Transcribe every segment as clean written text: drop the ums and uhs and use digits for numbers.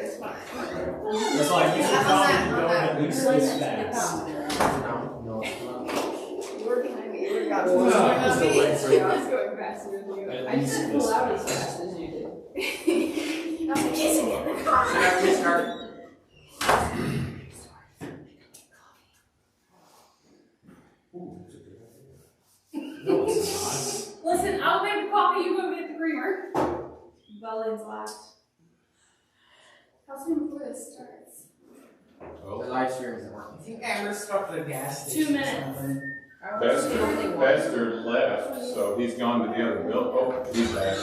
it's fine. It's like you should probably go at least this fast. No, it's not. We're behind me. We're got Well, I it's the was way going faster than you. At I least didn't this pull out as fast. fast as you did. I'm kissing it in the car. Should I restart? No, it's Listen, I'll make the coffee, you go get the creamer. Belin's last. How soon before this starts? The live stream isn't I working. think Amber stopped at a gas 2 station. or minutes. something. Pastor left, so he's gone to the other building. Oh, he's back.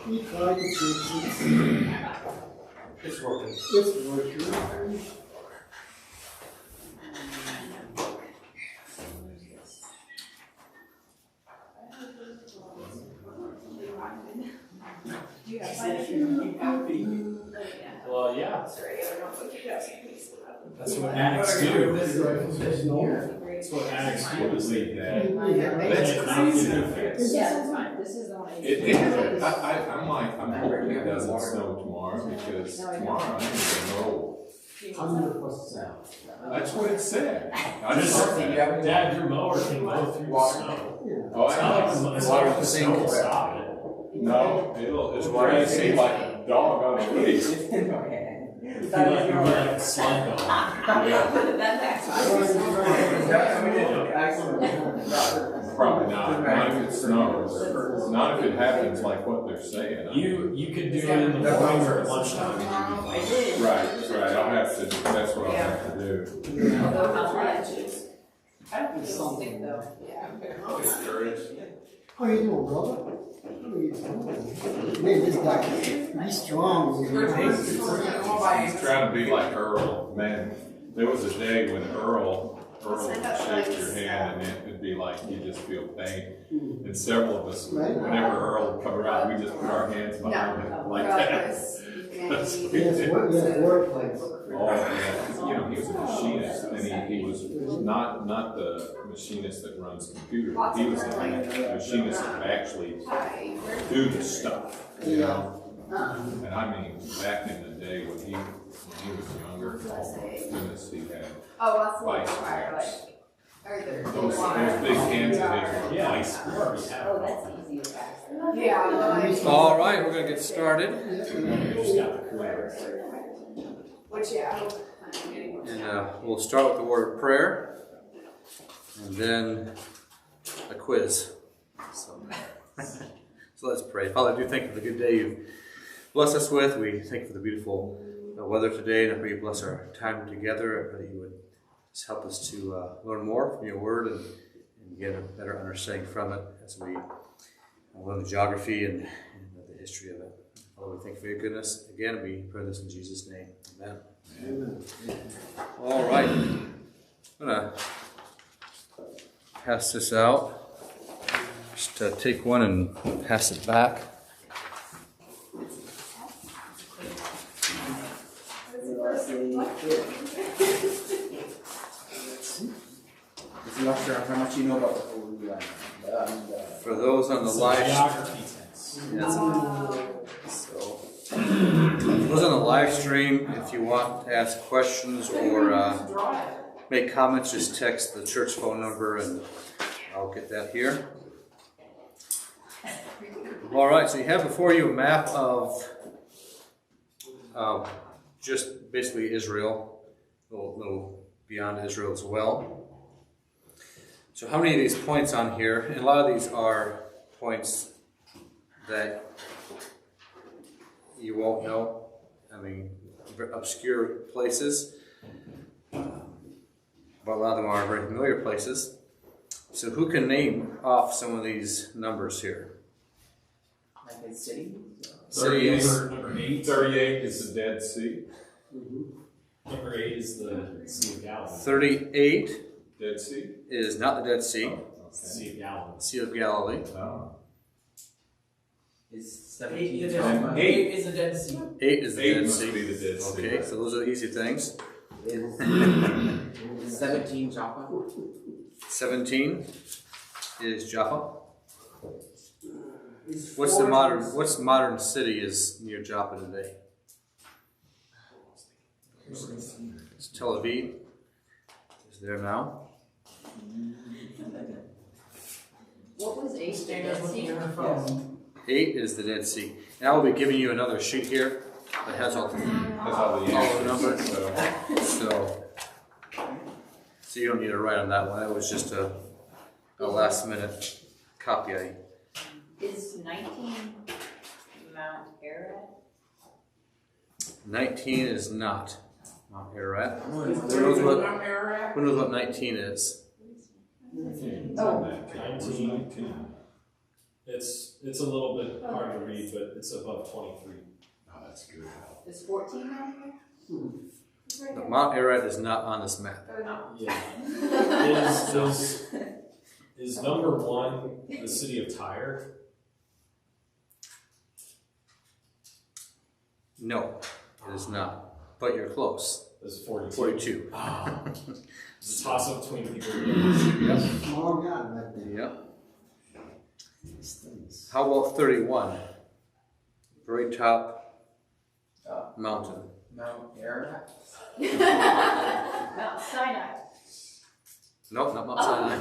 He tried to fix it. It's working. It's working. Do you have my well, yeah. Sorry, I don't know if you guys can use it. That's what addicts do. It's normal. That's what addicts do is leave that. That's They crazy. can't fix. Yeah, that's fine. This is the one I I'm hoping it doesn't snow tomorrow because tomorrow I'm gonna roll. 100%. That's what it said. I Just, just heard that. Dad, your mower can go through the snow. Oh, It's not like I it's not like the snow will stop it. No, it's crazy like a dog on a leash. You feel like you're like a sled dog. Yeah. Probably not if it snows. Not if it happens like what they're saying. You could do it in the morning or at lunchtime. I did. Right, I'll have to, that's what I'll have to do. Although how much? I don't think it'll stick though. Yeah. Discouraged. How you doing, brother? How you doing? Man, this guy, he's strong. He's trying to be like Earl. Man, there was a day when Earl would shake your hand and it would be like you just feel pain. And several of us, whenever Earl would come around, we just put our hands behind him like that. Yes, workplace. Oh, yeah, you know, he was a machinist, and he was not the machinist that runs computers. He was the machinist that would actually do the stuff, you know? And I mean, back in the day when he was younger, oh goodness, he had Oh, that's what vice fire, like. grips. Or the. Those big hands of his were Yeah, vice we already grips. have Oh, it. that's easy to pass. Yeah. All right, we're gonna get started, We just got the career. Which, yeah, I hope I'm getting more. and we'll start with the word of prayer, and then a quiz. So let's pray. Father, I do thank you for the good day you've blessed us with. We thank you for the beautiful weather today, and I pray you bless our time together. I pray that you would just help us to learn more from your word and get a better understanding from it as we learn the geography and the history of it. Father, we thank you for your goodness. Again, we pray this in Jesus' name. Amen. Amen. All right. I'm going to pass this out. Just take one and pass it back. I'm not sure how much you know about the whole For those on the It's a live geography test. So, those on the live stream, if you want to ask questions or make comments, just text the church phone number and I'll get that here. All right, so you have before you a map of just basically Israel, a little beyond Israel as well. So how many of these points on here, and a lot of these are points that you won't know, I mean, obscure places, but a lot of them are very familiar places. So who can name off some of these numbers here? like a city. City is Number 8. 38 is the Dead Sea. Number 8 is the Sea of Galilee. 38 Dead Sea? is not the Dead Sea, Okay. Sea of Galilee. Sea of Galilee. Oh. Is 17 And Joppa. 8. Is the Dead Sea. 8 is the 8 Dead must Sea. be the Dead Sea. Okay, so those are the easy things. Is 17 Joppa. 17 is Joppa. What's the modern city is near Joppa today? It's Tel Aviv. Is there now. What was 8? Dana's looking at her phone. 8 is the Dead Sea. Now I'll be giving you another sheet here that has all the numbers. So you don't need to write on that one. That was just a last minute copy. Is 19 Mount Ararat? 19 is not Mount Ararat. Who knows what 19 is? Oh. 19. It's a little bit hard to read, but it's above 23. Oh, that's good. Is 14 on here? It's right No, here. Mount Ararat is not on this map. Oh, no. Yeah. Is number 1 the city of Tyre? No, it is not. But you're close. Is 42. 42. It's a toss up between people. Oh, God, right there. Yep. How about 31? Very top mountain. Mount Ararat? Mount Sinai. Nope, not Mount Sinai.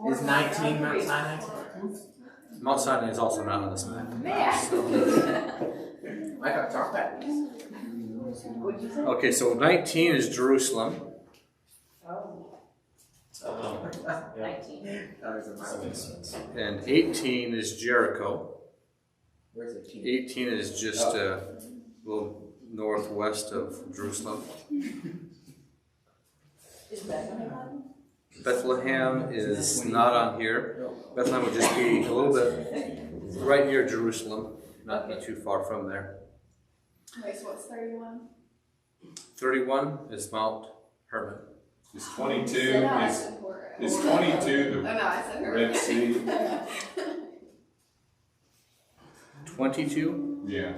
Is 19 Mount Sinai? Mount Sinai is also not on this map. I got talked about. What'd you say? Okay, so 19 is Jerusalem. Oh, Yeah. 19. That was a That mountain. makes sense. And 18 is Jericho. Where's the team? 18 is just a little northwest of Jerusalem. Is Bethlehem on? Bethlehem is not on here. Bethlehem would just be a little bit right near Jerusalem, not too far from there. Okay, so what's 31? 31 is Mount Hermon. Is 22, No, I is said Horeb. 22 Oh, no, I said the Horeb. Red Sea? 22? Yeah.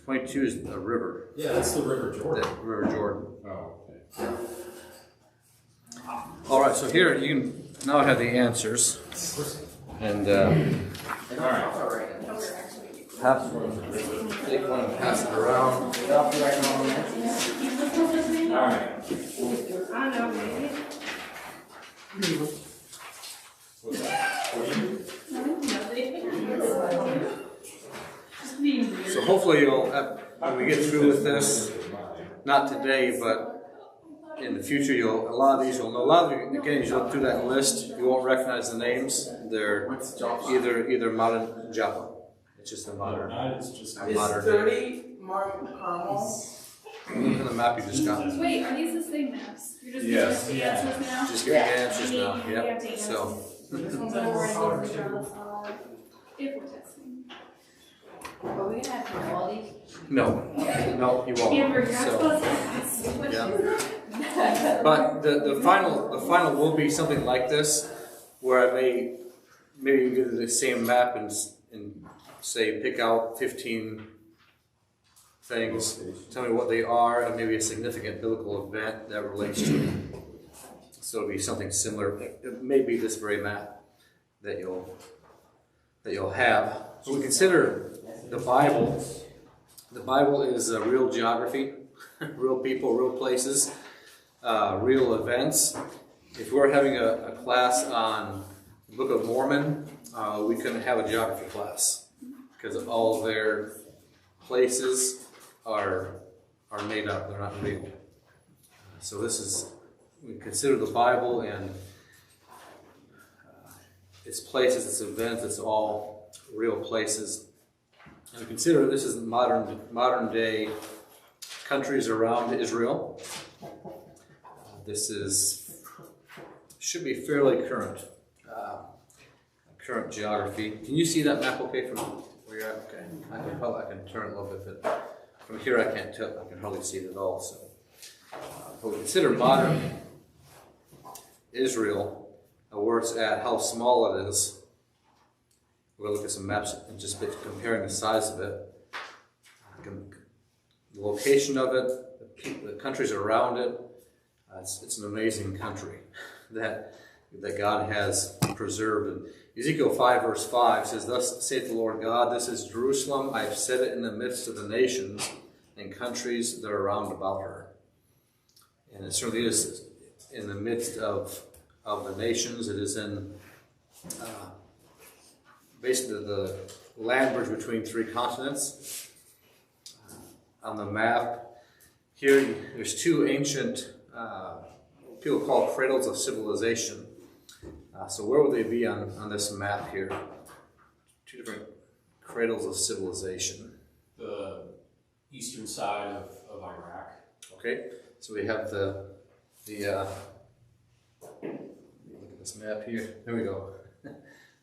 22 is the river, Yeah, that's the River the Jordan. River Jordan. Oh, okay. All right, so here you can now have the answers. And All right. No, we're actually. take one and pass it around. All right. I don't know, maybe. What's that? Just being weird. So hopefully you'll, when we get through with this, not today, but in the future, a lot of these you'll know. A lot of you, again, as you look through that list, you won't recognize the names. They're What's Joppa? either modern Joppa. It's just a modern. Not, it's just A modern day. Mount Carmel? Look at the map you just got. Wait, are these the same maps? You're just Yes. giving us the answers now? Just give me the answers now. We Yep. have to answer. So This one's a boring for Charles, if we're testing. Are we gonna have to know all these? no, you won't. Amber, you're not So, supposed to ask. What yeah. is it? But the final will be something like this, where I maybe give the same map and say pick out 15 things, tell me what they are, and maybe a significant biblical event that relates to it. So it'll be something similar. It may be this very map that you'll have. So we consider the Bible. The Bible is real geography, real people, real places, real events. If we're having a class on the Book of Mormon, we couldn't have a geography class because all their places are made up; they're not real. So we consider the Bible and its places, its events, it's all real places. And we consider this is modern day countries around Israel. This should be fairly current geography. Can you see that map okay from where you're at? Okay, I can turn it a little bit, but from here I can't tell. I can hardly see it at all. So, but we consider modern Israel, where it's at, how small it is. We're going to look at some maps and just comparing the size of it, the location of it, the countries around it. It's an amazing country that God has preserved. And Ezekiel 5 verse 5 says, "Thus saith the Lord God, this is Jerusalem. I have set it in the midst of the nations, and countries that are round about her. And it certainly is in the midst of the nations. It is in basically the land bridge between three continents. On the map here, there's two ancient, people call cradles of civilization. So where would they be on this map here? Two different cradles of civilization. The eastern side of Iraq. Okay, so we have the look at this map here. There we go.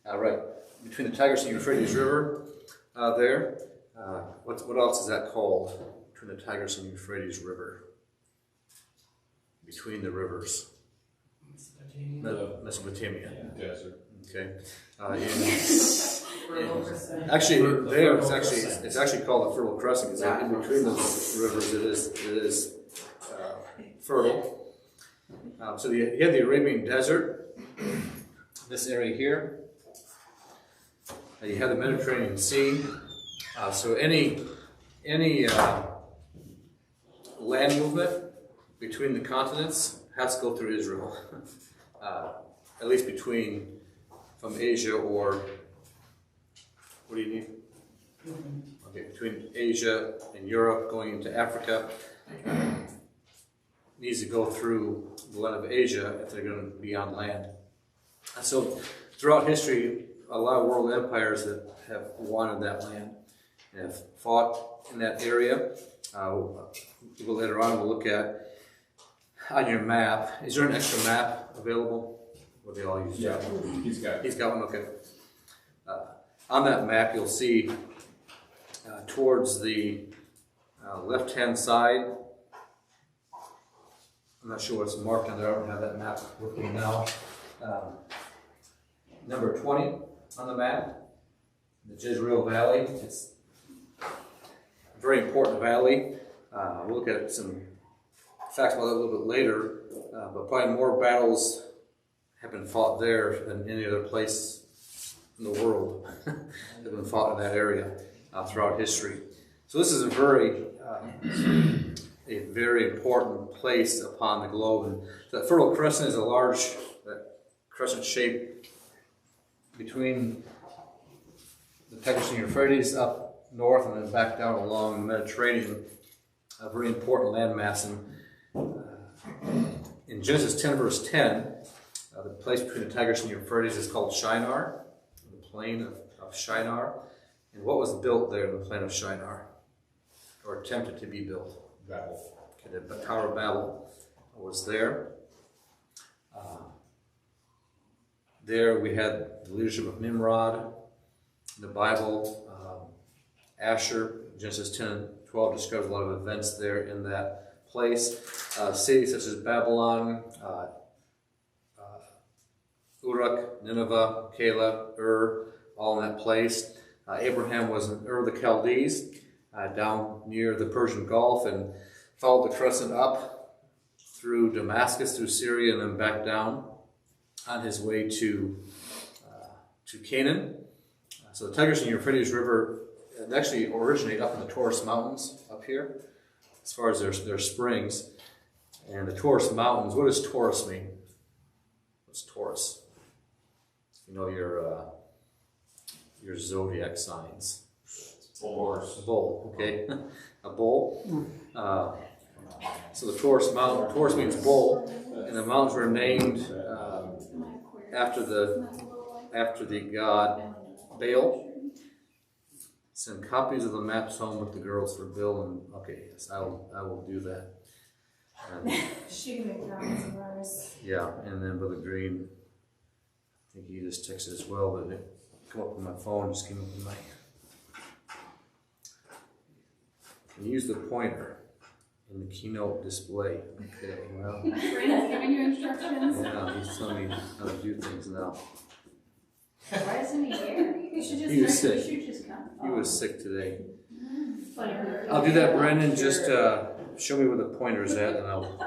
Right, between the Tigris and Euphrates River there. What else is that called? Between the Tigris and Euphrates River. Between the rivers. Mesopotamia. Desert. Okay. Actually, there it's actually called the Fertile Crescent because in between those rivers it is fertile. So you have the Arabian Desert, this area here. You have the Mediterranean Sea. So any land movement between the continents has to go through Israel. At least from Asia or, what do you need? Okay, between Asia and Europe going into Africa, needs to go through the land of Asia if they're going to be on land. And so throughout history, a lot of world empires that have wanted that land and have fought in that area. Later on we'll look at on your map. Is there an extra map available? Or they all use Yeah, he's got it. He's got one, okay. On that map, you'll see towards the left-hand side, I'm not sure what's marked on there, I don't have that map with me now. Number 20 on the map, the Jezreel Valley. It's a very important valley. We'll look at some facts about that a little bit later, but probably more battles have been fought there than any other place in the world have been fought in that area throughout history. So this is a very important place upon the globe. And that Fertile Crescent is a large crescent shape between the Tigris and Euphrates up north and then back down along the Mediterranean. A very important landmass. And in Genesis 10 verse 10, the place between the Tigris and Euphrates is called Shinar, the plain of Shinar. And what was built there in the plain of Shinar, or attempted to be built? Babel. Okay, the Tower of Babel was there. There we had the leadership of Nimrod in the Bible. Asher, Genesis 10:12 describes a lot of events there in that place. Cities such as Babylon, Uruk, Nineveh, Calah, all in that place. Abraham was in Ur of the Chaldees, down near the Persian Gulf, and followed the crescent up through Damascus, through Syria, and then back down on his way to Canaan. So the Tigris and Euphrates River actually originate up in the Taurus Mountains up here, as far as their springs. And the Taurus Mountains, what does Taurus mean? What's Taurus? You know your zodiac signs. Horse. A bull, okay? A bull. So the Taurus Mountain, Taurus means bull, and the mountains were named after the god Baal. Send copies of the maps home with the girls for Bill, and okay, yes, I will do that. And, She can make copies of ours. yeah, and then Brother Green, I think he just texted as well, but it come up on my phone, just came up on my. Can use the pointer in the keynote display. Okay, well, Brandon's giving you instructions. yeah, he's telling me how to do things now. Why isn't he here? You should just He was you sick. should just come. He was sick today. Funny. I'll do that, Brandon. Just show me where the pointer's at, and I'll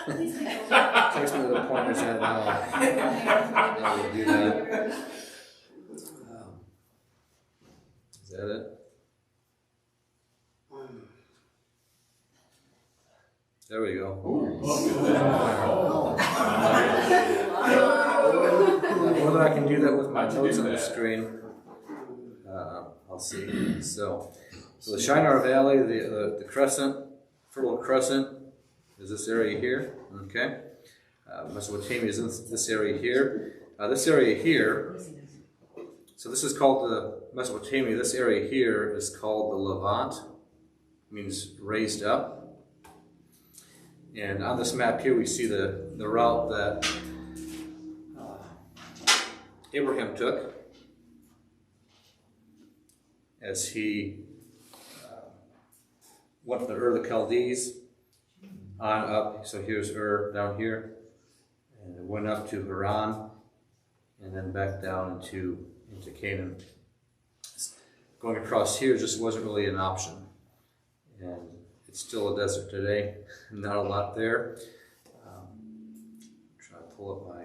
text me where the pointer's at, and I'll do that. Is that it? There we go. Whether I can do that with my notes on the screen, I'll see. So the Shinar Valley, the crescent, Fertile Crescent, is this area here. Okay. Mesopotamia is in this area here. This area here, so this is called the Mesopotamia. This area here is called the Levant, means raised up. And on this map here, we see the route that Abraham took as he went from the Ur of the Chaldees on up. So here's Ur down here, and it went up to Haran, and then back down into Canaan. Going across here just wasn't really an option, and it's still a desert today. Not a lot there. Try to pull up my.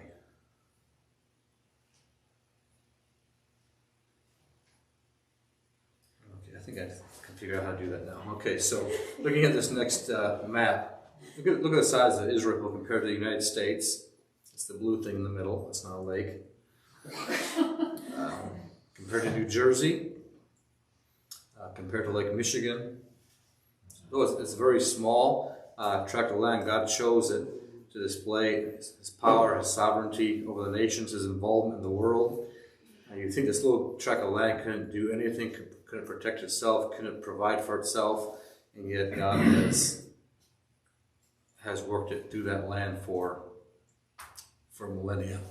Okay, I think I can figure out how to do that now. Okay, so looking at this next map, look at the size of Israel compared to the United States. It's the blue thing in the middle. It's not a lake. Compared to New Jersey, compared to Lake Michigan. Though it's very small tract of land, God chose it to display His power, His sovereignty over the nations, His involvement in the world. You'd think this little tract of land couldn't do anything, couldn't protect itself, couldn't provide for itself, and yet God has worked it through that land for millennia.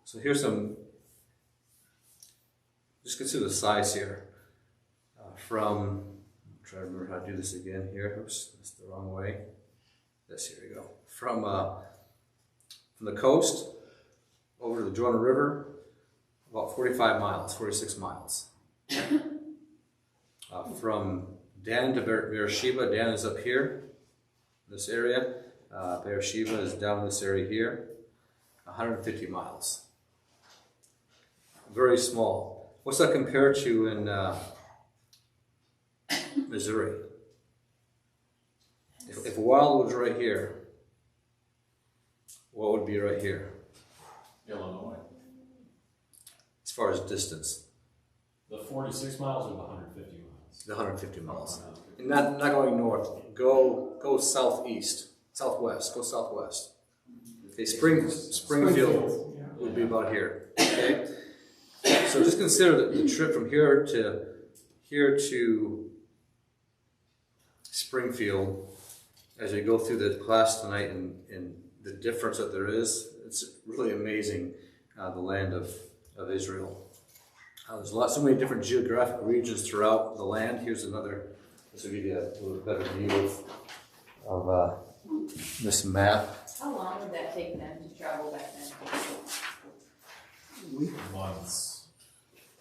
So here's some. Just consider the size here. I'm trying to remember how to do this again here. Oops, that's the wrong way. Here we go. From the coast over to the Jordan River, about 45 miles, 46 miles. From Dan to Beersheba, Dan is up here, this area. Beersheba is down in this area here, 150 miles. Very small. What's that compared to in Missouri? If Wild was right here, what would be right here? Illinois. As far as distance? The 46 miles or the 150 miles? The 150 miles. And not going north. Go southeast. Southwest. Go southwest. Okay, Springfield would be about here. Okay? So just consider the trip from here to Springfield as you go through the class tonight, and the difference that there is. It's really amazing, the land of Israel. There's so many different geographic regions throughout the land. Here's another. This will give you a little better view of this map. How long would that take them to travel back then? Months.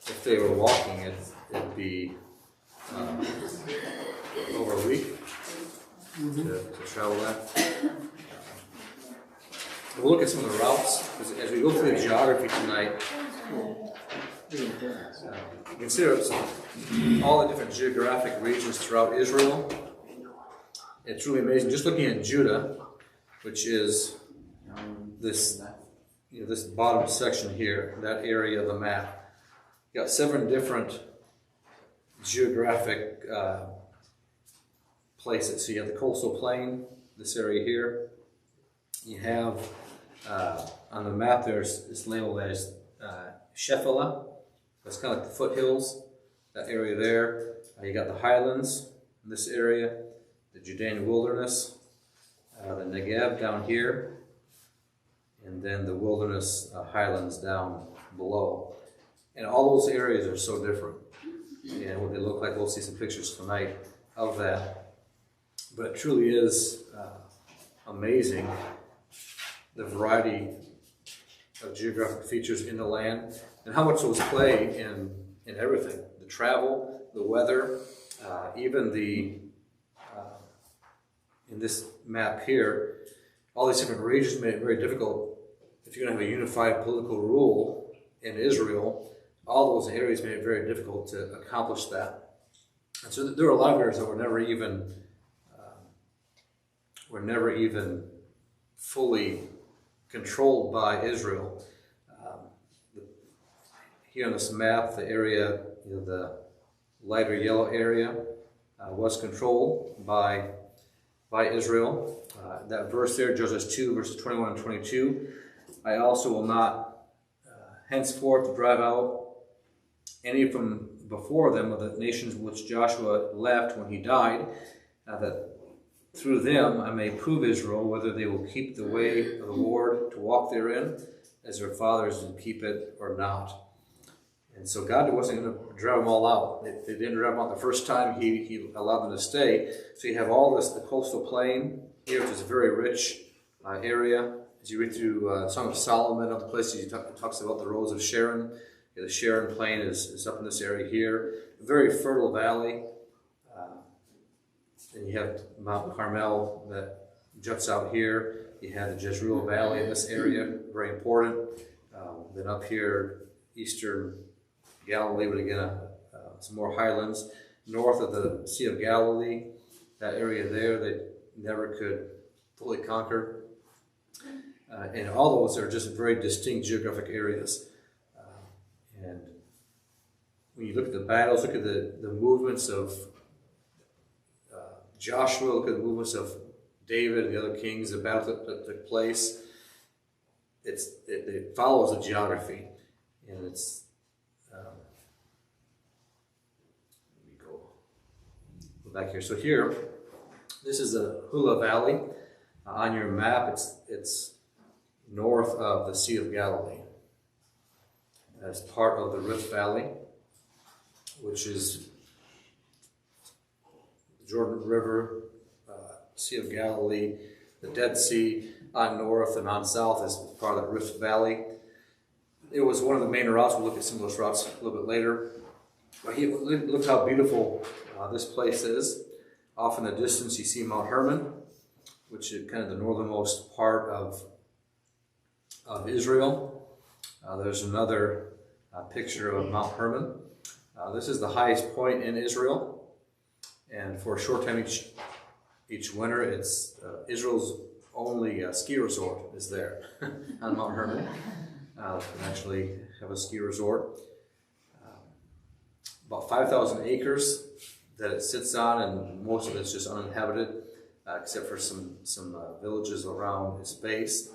If they were walking, it'd be over a week to travel that. We'll look at some of the routes as we go through the geography tonight. Consider all the different geographic regions throughout Israel. It's really amazing. Just looking at Judah, which is this bottom section here, that area of the map. You got 7 different geographic places. So you have the coastal plain, this area here. You have on the map it's labeled as Shephelah. That's kind of like the foothills, that area there. You got the highlands in this area, the Judean wilderness, the Negev down here, and then the wilderness highlands down below. And all those areas are so different. And what they look like, we'll see some pictures tonight of that. But it truly is amazing, the variety of geographic features in the land, and how much those play in everything. The travel, the weather, even in this map here, all these different regions made it very difficult if you're going to have a unified political rule in Israel. all those areas made it very difficult to accomplish that. And so there were a lot of areas that were never even fully controlled by Israel. Here on this map, the area, the lighter yellow area, was controlled by Israel. That verse there, Judges 2, verses 21 and 22. I also will not henceforth drive out any from before them of the nations which Joshua left when he died, that through them I may prove Israel whether they will keep the way of the Lord to walk therein, as their fathers did keep it or not. And so God wasn't going to drive them all out. They didn't drive them out the first time. He allowed them to stay. So you have all this, the coastal plain here, which is a very rich area. As you read through Song of Solomon, other places, he talks about the roads of Sharon. The Sharon plain is up in this area here. A very fertile valley. And you have Mount Carmel that juts out here. You have the Jezreel Valley in this area, very important. Then up here, eastern Galilee, but again, some more highlands. North of the Sea of Galilee, that area there they never could fully conquer. And all those are just very distinct geographic areas. And when you look at the battles, look at the movements of Joshua, look at the movements of David and the other kings, the battles that took place. It follows a geography, and it's let me go back here. So here, this is the Hula Valley. On your map, it's north of the Sea of Galilee. As part of the Rift Valley, which is the Jordan River, Sea of Galilee, the Dead Sea on north, and on south is part of the Rift Valley. It was one of the main routes. We'll look at some of those routes a little bit later. But look how beautiful this place is. Off in the distance you see Mount Hermon, which is kind of the northernmost part of Israel. There's another picture of Mount Hermon. This is the highest point in Israel, and for a short time each winter, it's Israel's only ski resort is there on Mount Hermon. You can actually have a ski resort. About 5,000 acres that it sits on, and most of it's just uninhabited, except for some villages around its base.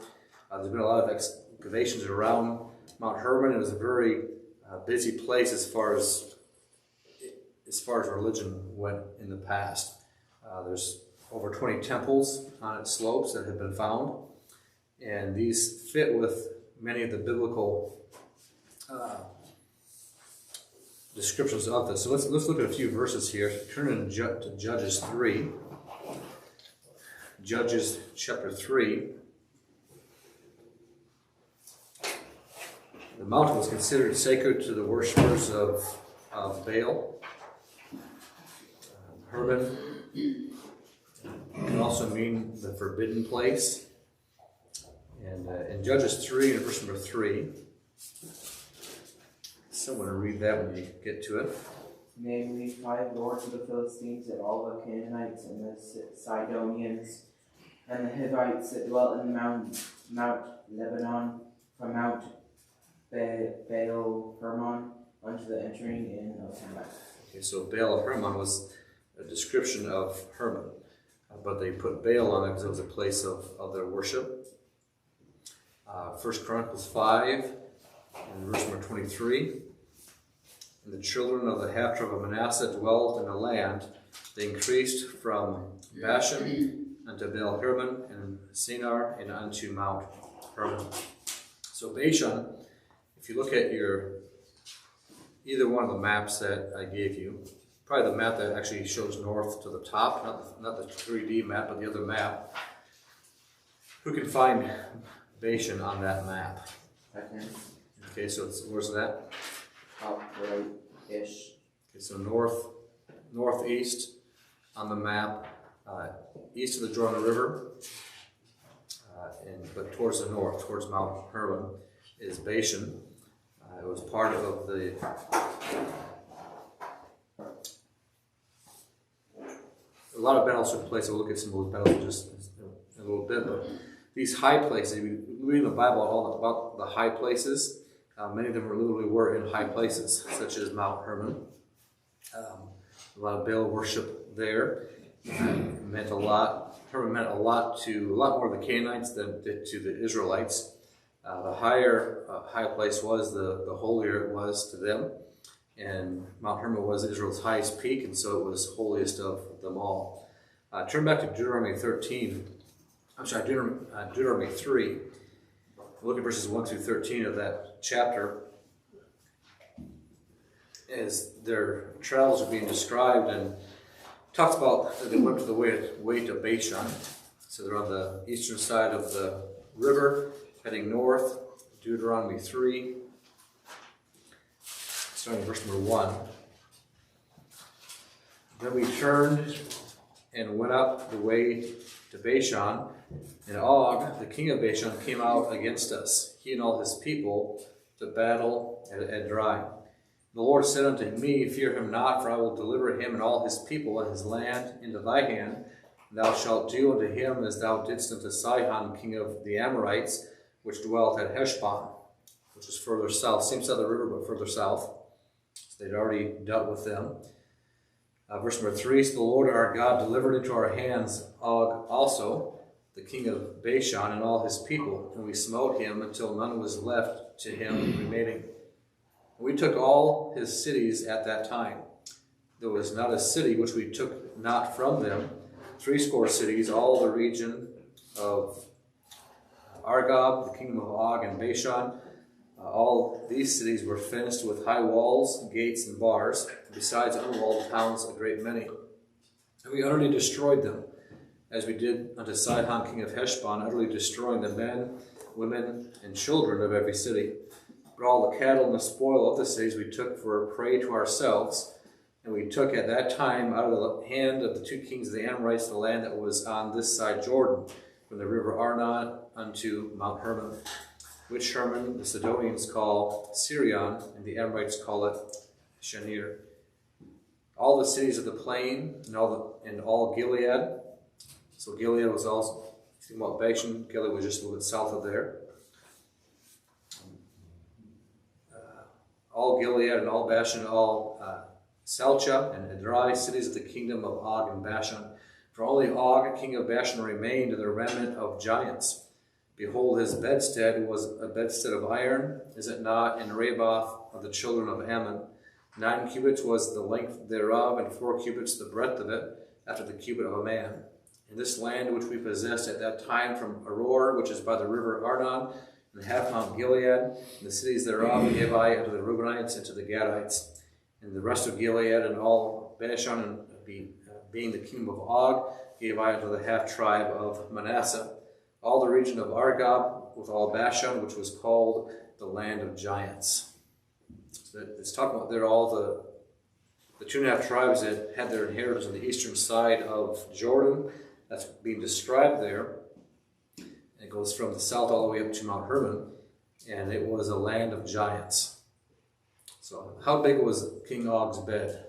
There's been a lot of excavations around Mount Hermon. It was a very busy place as far as religion went in the past. There's over 20 temples on its slopes that have been found, and these fit with many of the biblical descriptions of this. So let's look at a few verses here. Turn to Judges 3. Judges chapter 3. The mountain was considered sacred to the worshippers of Baal. Hermon can also mean the forbidden place. And in Judges 3, in verse number 3, someone will read that when you get to it. Namely, 5 lords of the Philistines, and all the Canaanites, and the Sidonians, and the Hivites that dwelt in Mount Lebanon, from Mount Baal Hermon unto the entering in of Hamath. Okay, so Baal of Hermon was a description of Hermon, but they put Baal on it because it was a place of their worship. 1 Chronicles 5, and verse number 23. And the children of the half-tribe of Manasseh dwelt in the land. They increased from Bashan unto Baal Hermon and Sinar and unto Mount Hermon. So Bashan, if you look at either one of the maps that I gave you, probably the map that actually shows north to the top, not the 3D map, but the other map. Who can find Bashan on that map? I can. Okay, so where's that? Top right-ish. Okay, so northeast on the map, east of the Jordan River, but towards the north, towards Mount Hermon, is Bashan. It was part of the a lot of battles took place. We'll look at some of those battles in just a little bit, but these high places, we read in the Bible all about the high places. Many of them literally were in high places, such as Mount Hermon. A lot of Baal worship there. It meant a lot. Hermon meant a lot more to the Canaanites than it did to the Israelites. The higher high place was, the holier it was to them. And Mount Hermon was Israel's highest peak, and so it was holiest of them all. Turn back to Deuteronomy 3. Look at verses 1 through 13 of that chapter. As their travels are being described, and talks about that they went to the way to Bashan. So they're on the eastern side of the river, heading north. Deuteronomy 3, starting verse number 1. Then we turned and went up the way to Bashan, and Og, the king of Bashan, came out against us, he and all his people, to battle at Edrei. The Lord said unto me, Fear him not, for I will deliver him and all his people and his land into thy hand. And thou shalt do unto him as thou didst unto Sihon, king of the Amorites, which dwelt at Heshbon, which is further south, same side of the river, but further south. So they'd already dealt with them. Verse number 3, So the Lord our God delivered into our hands Og also, the king of Bashan, and all his people, and we smote him until none was left to him remaining. We took all his cities at that time. There was not a city which we took not from them. 80 cities, all the region of Argob, the kingdom of Og and Bashan. All these cities were fenced with high walls, gates, and bars, besides unwalled towns a great many. And we utterly destroyed them, as we did unto Sihon, king of Heshbon, utterly destroying the men, women, and children of every city. But all the cattle and the spoil of the cities we took for a prey to ourselves, and we took at that time out of the hand of the 2 kings of the Amorites the land that was on this side Jordan, from the river Arnon unto Mount Hermon, which Hermon the Sidonians call Sirion, and the Amorites call it Shanir. All the cities of the plain and all Gilead. So Gilead was also, think about Bashan, Gilead was just a little bit south of there. All Gilead and all Bashan, all Salcha and Edrei, cities of the kingdom of Og and Bashan. For only Og, king of Bashan, remained the remnant of giants. Behold, his bedstead was a bedstead of iron, is it not, in Raboth of the children of Ammon. 9 cubits was the length thereof, and 4 cubits the breadth of it, after the cubit of a man. In this land which we possessed at that time from Aroer, which is by the river Arnon, and half Mount Gilead, and the cities thereof gave I unto the Reubenites and to the Gadites. And the rest of Gilead and all Bashan, and being the kingdom of Og, gave I unto the half tribe of Manasseh. All the region of Argob, with all Bashan, which was called the land of giants. So it's talking about there all the 2.5 tribes that had their inheritance on the eastern side of Jordan. That's being described there. It goes from the south all the way up to Mount Hermon, and it was a land of giants. So how big was King Og's bed?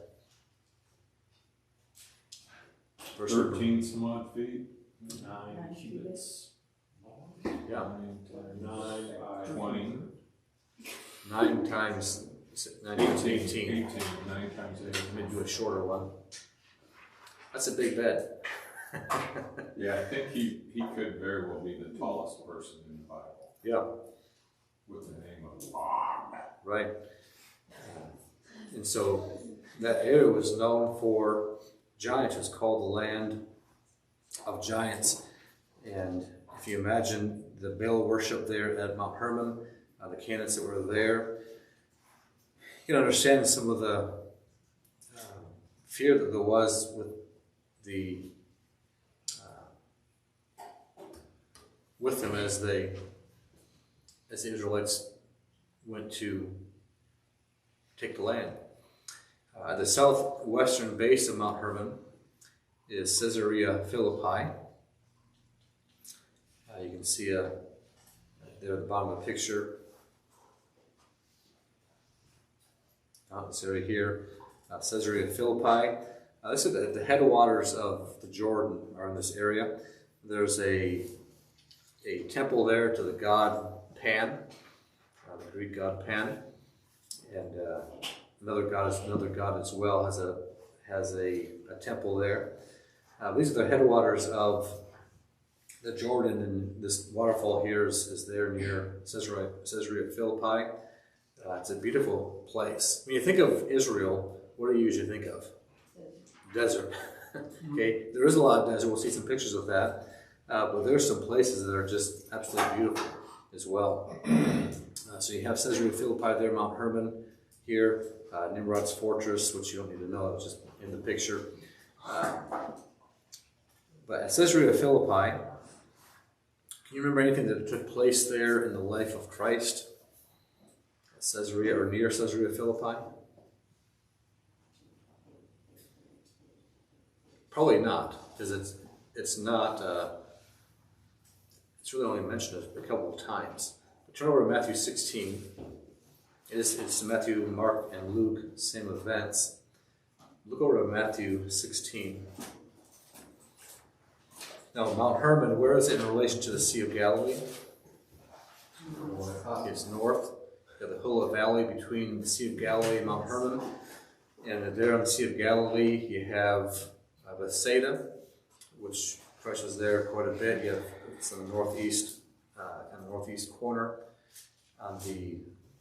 13 some odd feet. 9 cubits. Yeah. 9 by 20. 9 times 9 equals 18. 9 times 8. Let me do a shorter one. That's a big bed. Yeah, I think he could very well be the tallest person in the Bible. Yeah. With the name of Og. Right. And so that area was known for giants. It was called the land of giants. And if you imagine the Baal worship there at Mount Hermon, the Canaanites that were there, you can understand some of the fear that there was with them as the Israelites went to take the land. The southwestern base of Mount Hermon is Caesarea Philippi. You can see there at the bottom of the picture out in this area here. Caesarea Philippi. This is the headwaters of the Jordan are in this area. There's a temple there to the god Pan, the Greek god Pan, and another god as well has a temple there. These are the headwaters of the Jordan, and this waterfall here is there near Caesarea Philippi. It's a beautiful place. When you think of Israel, what do you usually think of? Desert. Okay, there is a lot of desert. We'll see some pictures of that. But there's some places that are just absolutely beautiful as well. So you have Caesarea Philippi there, Mount Hermon here, Nimrod's fortress, which you don't need to know, it's just in the picture. But at Caesarea Philippi, can you remember anything that took place there in the life of Christ? At Caesarea or near Caesarea Philippi? Probably not, because it's not. It's really only mentioned a couple of times. But turn over to Matthew 16. It's Matthew, Mark, and Luke, same events. Look over to Matthew 16. Now, Mount Hermon, where is it in relation to the Sea of Galilee? It's north. You have the Hula Valley between the Sea of Galilee and Mount Hermon. And there on the Sea of Galilee, you have Bethsaida, which Christ was there quite a bit. It's in the northeast corner. On the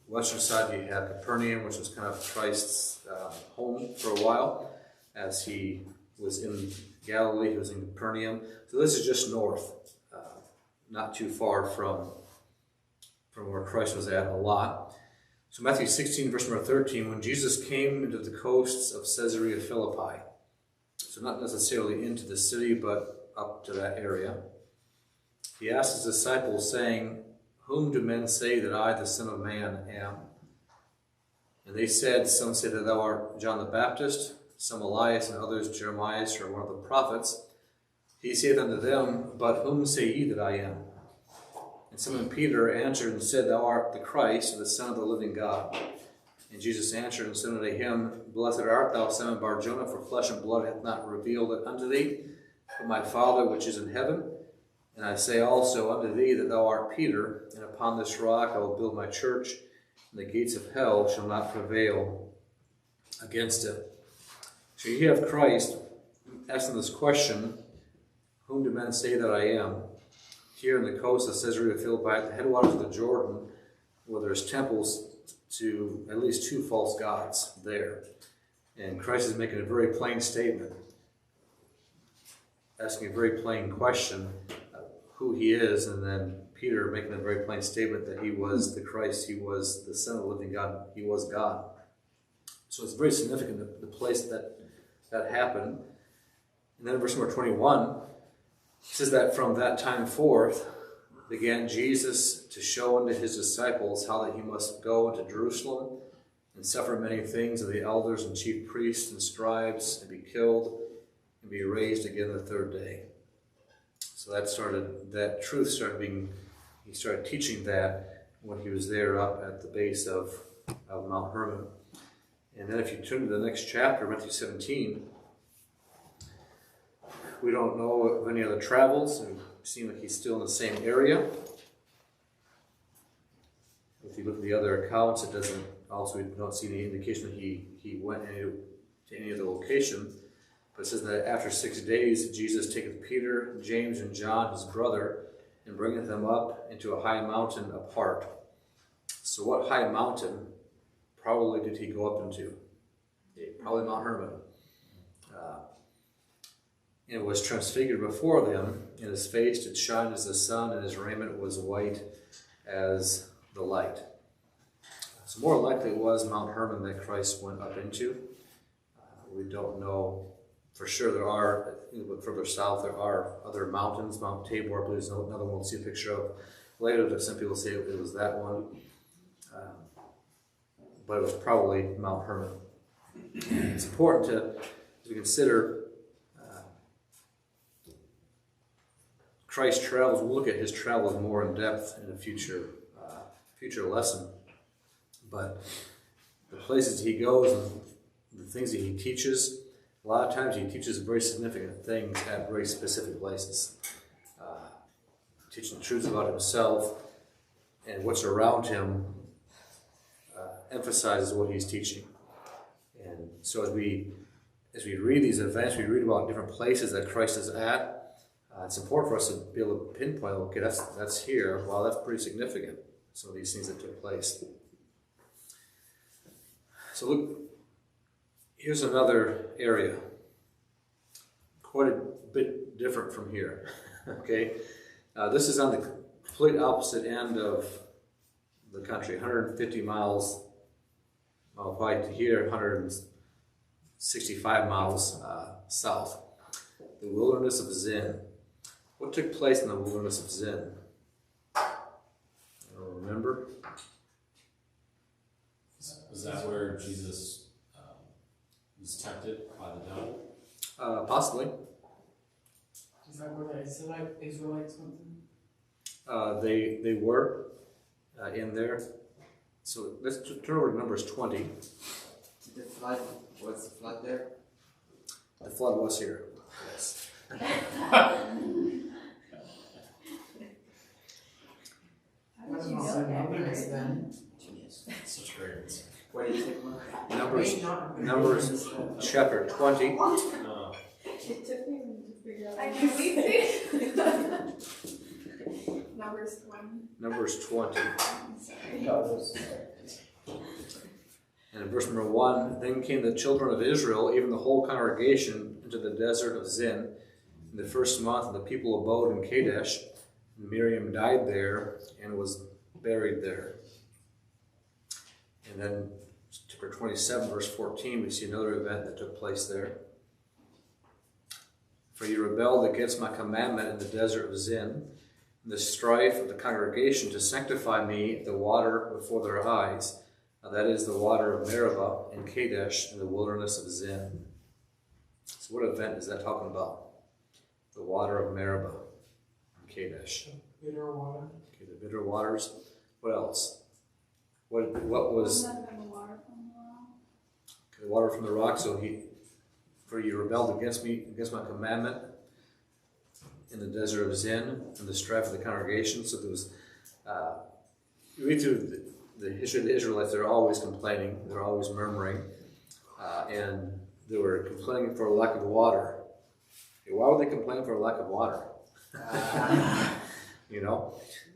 western side, you have Capernaum, which was kind of Christ's home for a while. As he was in Galilee, he was in Capernaum. So this is just north, not too far from where Christ was at a lot. So Matthew 16, verse number 13, when Jesus came into the coasts of Caesarea Philippi, so not necessarily into the city, but up to that area, he asked his disciples, saying, "Whom do men say that I, the Son of Man, am?" And they said, "Some say that thou art John the Baptist, some Elias, and others Jeremiah, or one of the prophets." He saith unto them, "But whom say ye that I am?" And Simon Peter answered and said, "Thou art the Christ, the Son of the living God." And Jesus answered and said unto him, "Blessed art thou, Simon Bar-Jonah, for flesh and blood hath not revealed it unto thee, but my Father which is in heaven. And I say also unto thee that thou art Peter, and upon this rock I will build my church, and the gates of hell shall not prevail against it." So you have Christ asking this question, "Whom do men say that I am?" Here in the coast of Caesarea Philippi, at the headwaters of the Jordan, where there's temples to at least two false gods there. And Christ is making a very plain statement, asking a very plain question, who he is, and then Peter making a very plain statement that he was the Christ, he was the Son of the living God, he was God. So it's very significant, the place that happened. And then in verse number 21, it says that from that time forth began Jesus to show unto his disciples how that he must go into Jerusalem and suffer many things of the elders and chief priests and scribes, and be killed and be raised again the third day. So he started teaching that when he was there up at the base of Mount Hermon. And then if you turn to the next chapter, Matthew 17, we don't know of any other travels. It seems like he's still in the same area. If you look at the other accounts, we don't see any indication that he went to any other location. But it says that after 6 days, Jesus taketh Peter, James, and John, his brother, and bringeth them up into a high mountain apart. So what high mountain probably did he go up into? Probably Mount Hermon. And was transfigured before them, and his face did shine as the sun, and his raiment was white as the light. So more likely it was Mount Hermon that Christ went up into. We don't know for sure. There are, a little bit further south, there are other mountains. Mount Tabor, I believe, is another one we'll see a picture of later. That some people say it was that one. But it was probably Mount Hermon. It's important to consider Christ's travels. We'll look at his travels more in depth in a future lesson. But the places he goes and the things that he teaches, a lot of times he teaches very significant things at very specific places. Teaching truths about himself and what's around him emphasizes what he's teaching. And so as we read these events, we read about different places that Christ is at. It's important for us to be able to pinpoint, okay, that's here. Wow, that's pretty significant, some of these things that took place. So look, here's another area, quite a bit different from here, okay? This is on the complete opposite end of the country, 150 miles, well, probably to here, 165 miles south. The wilderness of Zin. What took place in the wilderness of Zin? Remember? Was that where Jesus was tempted by the devil? Possibly. Is that where the Israelites went through? They were in there. So let's turn over to Numbers 20. The flood, was the flood there? The flood was here. Yes. How What did you about know the that? wilderness then? Such great answer. What do you think, Mark? Numbers chapter 20. It took me a minute to figure out. I can leave it. Numbers 20. Numbers 20. I'm sorry. And in verse number 1, then came the children of Israel, even the whole congregation, into the desert of Zin. In the first month, the people abode in Kadesh. And Miriam died there and was buried there. And then, chapter 27, verse 14, we see another event that took place there. For you rebelled against my commandment in the desert of Zin, in the strife of the congregation to sanctify me the water before their eyes. That is the water of Meribah in Kadesh in the wilderness of Zin. So what event is that talking about? The water of Meribah in Kadesh. Bitter water. Okay, the bitter waters. What else? What was Must have been the water from the rock. the water from the rock? So for you rebelled against me, against my commandment in the desert of Zin, in the strife of the congregation. So there was, you read through the history of the Israelites, they're always complaining, they're always murmuring, and they were complaining for a lack of water. Okay, why would they complain for a lack of water? You know?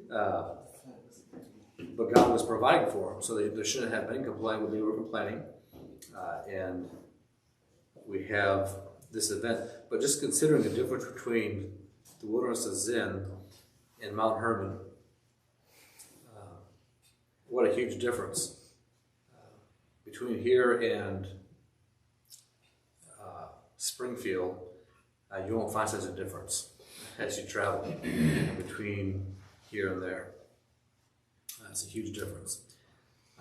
But God was providing for them, so they shouldn't have been complaining when they were complaining. And we have this event. But just considering the difference between the wilderness of Zin and Mount Hermon, what a huge difference. Between here and Springfield, you won't find such a difference as you travel between here and there. That's a huge difference.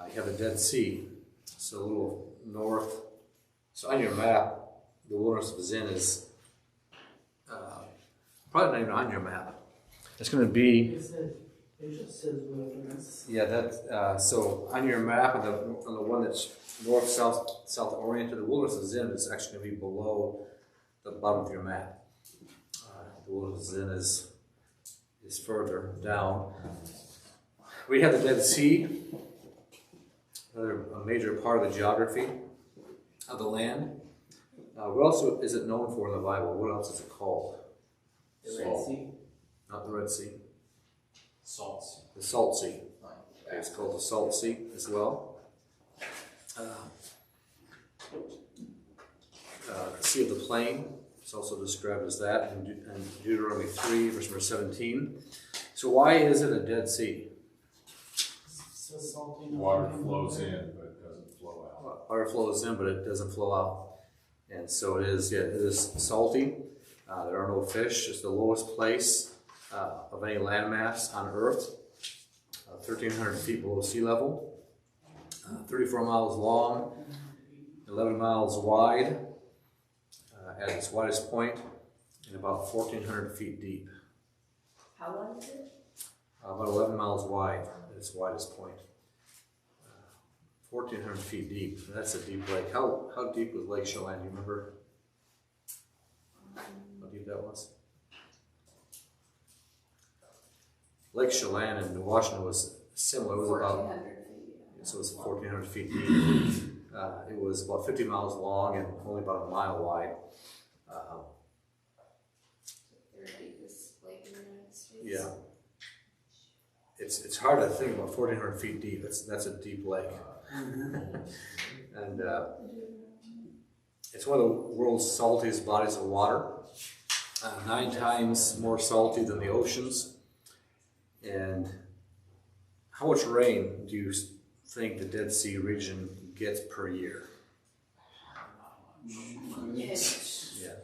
You have the Dead Sea, so a little north. So on your map, the wilderness of Zin is probably not even on your map. It's going to be. It just says wilderness. Yeah, that. So on your map, on the one that's north, south oriented, the wilderness of Zin is actually going to be below the bottom of your map. The wilderness of Zin is further down. We have the Dead Sea, a major part of the geography of the land. What else is it known for in the Bible? What else is it called? The Red Sea? Not the Red Sea. Salt Sea. The Salt Sea. It's called the Salt Sea as well. Sea of the Plain. It's also described as that in Deuteronomy 3, verse number 17. So why is it a Dead Sea? So salty. Water flows in, but it doesn't flow out. Water flows in, but it doesn't flow out. And so it is salty. There are no fish. It's the lowest place of any landmass on Earth. 1,300 feet below sea level. 34 miles long, 11 miles wide at its widest point, and about 1,400 feet deep. How long is it? About 11 miles wide at its widest point. 1,400 feet deep. That's a deep lake. How deep was Lake Chelan? Do you remember how deep that was? Lake Chelan in New Washington was similar. It was about 1,400 feet. so it was 1,400 feet deep. It was about 50 miles long and only about a mile wide. Third deepest lake in the United States. Yeah. It's hard to think about 1,400 feet deep. That's a deep lake. And it's one of the world's saltiest bodies of water. 9 times more salty than the oceans. And how much rain do you think the Dead Sea region gets per year? Yeah,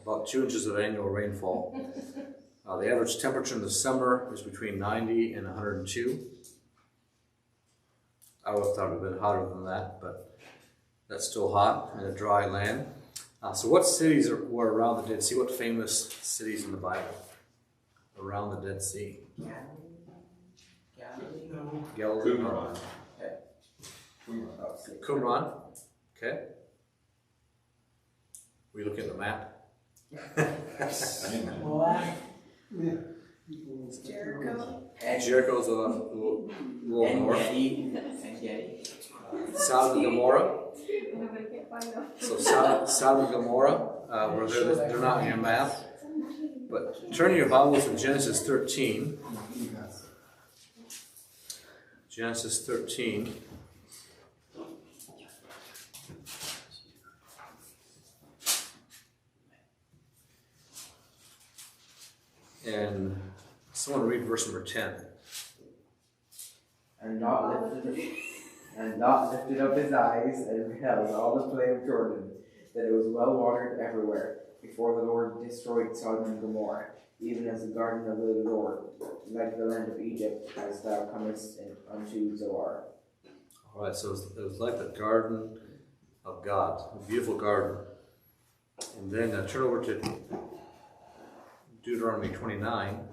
about 2 inches of annual rainfall. The average temperature in the summer is between 90 and 102. I would have thought it would have been hotter than that, but that's still hot in a dry land. So what cities were around the Dead Sea? What famous cities in the Bible around the Dead Sea? Galilee. Qumran. Qumran. Okay. Were you looking at the map? Yeah. Jericho. Jericho's a little north. And Getty. Sodom and Gomorrah. Nobody can find them. So Sodom and Gomorrah, where they're not in your map. But turn your Bibles to Genesis 13. Genesis 13. And someone read verse number 10. And Lot lifted up his eyes and beheld all the plain of Jordan, that it was well watered everywhere, before the Lord destroyed Sodom and Gomorrah, even as the garden of the Lord, like the land of Egypt, as thou comest unto Zoar. All right, so it was like the garden of God, a beautiful garden. And then turn over to Deuteronomy 29.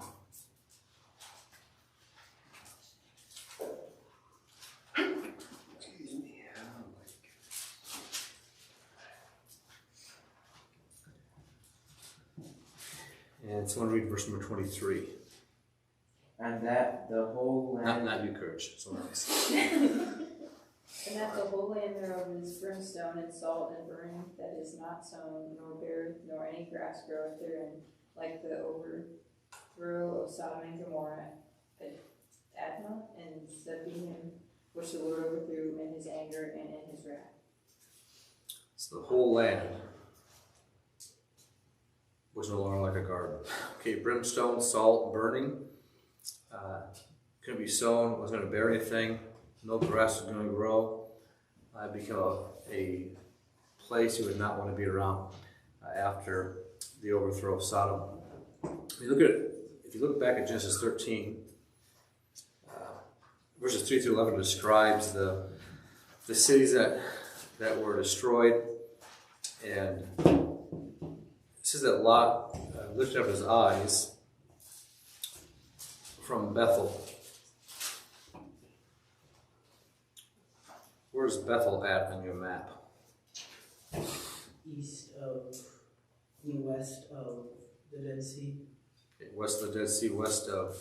And someone read verse number 23. And that the whole land... Not you, Courage. Someone else. And that the whole land thereof is brimstone and salt and burning, that is not sown, nor bare, nor any grass groweth therein, like the overthrow of Sodom and Gomorrah, Admah and Zeboim, which the Lord overthrew in his anger and in his wrath. So the whole land was no longer like a garden. Okay, brimstone, salt, burning. Couldn't be sown, wasn't going to bear anything. No grass was going to grow. It became a place you would not want to be around after the overthrow of Sodom. If you look back at Genesis 13, verses 3 through 11 describes the cities that were destroyed, and it says that Lot lifted up his eyes from Bethel. Where's Bethel at on your map? West of the Dead Sea. Okay, west of the Dead Sea, west of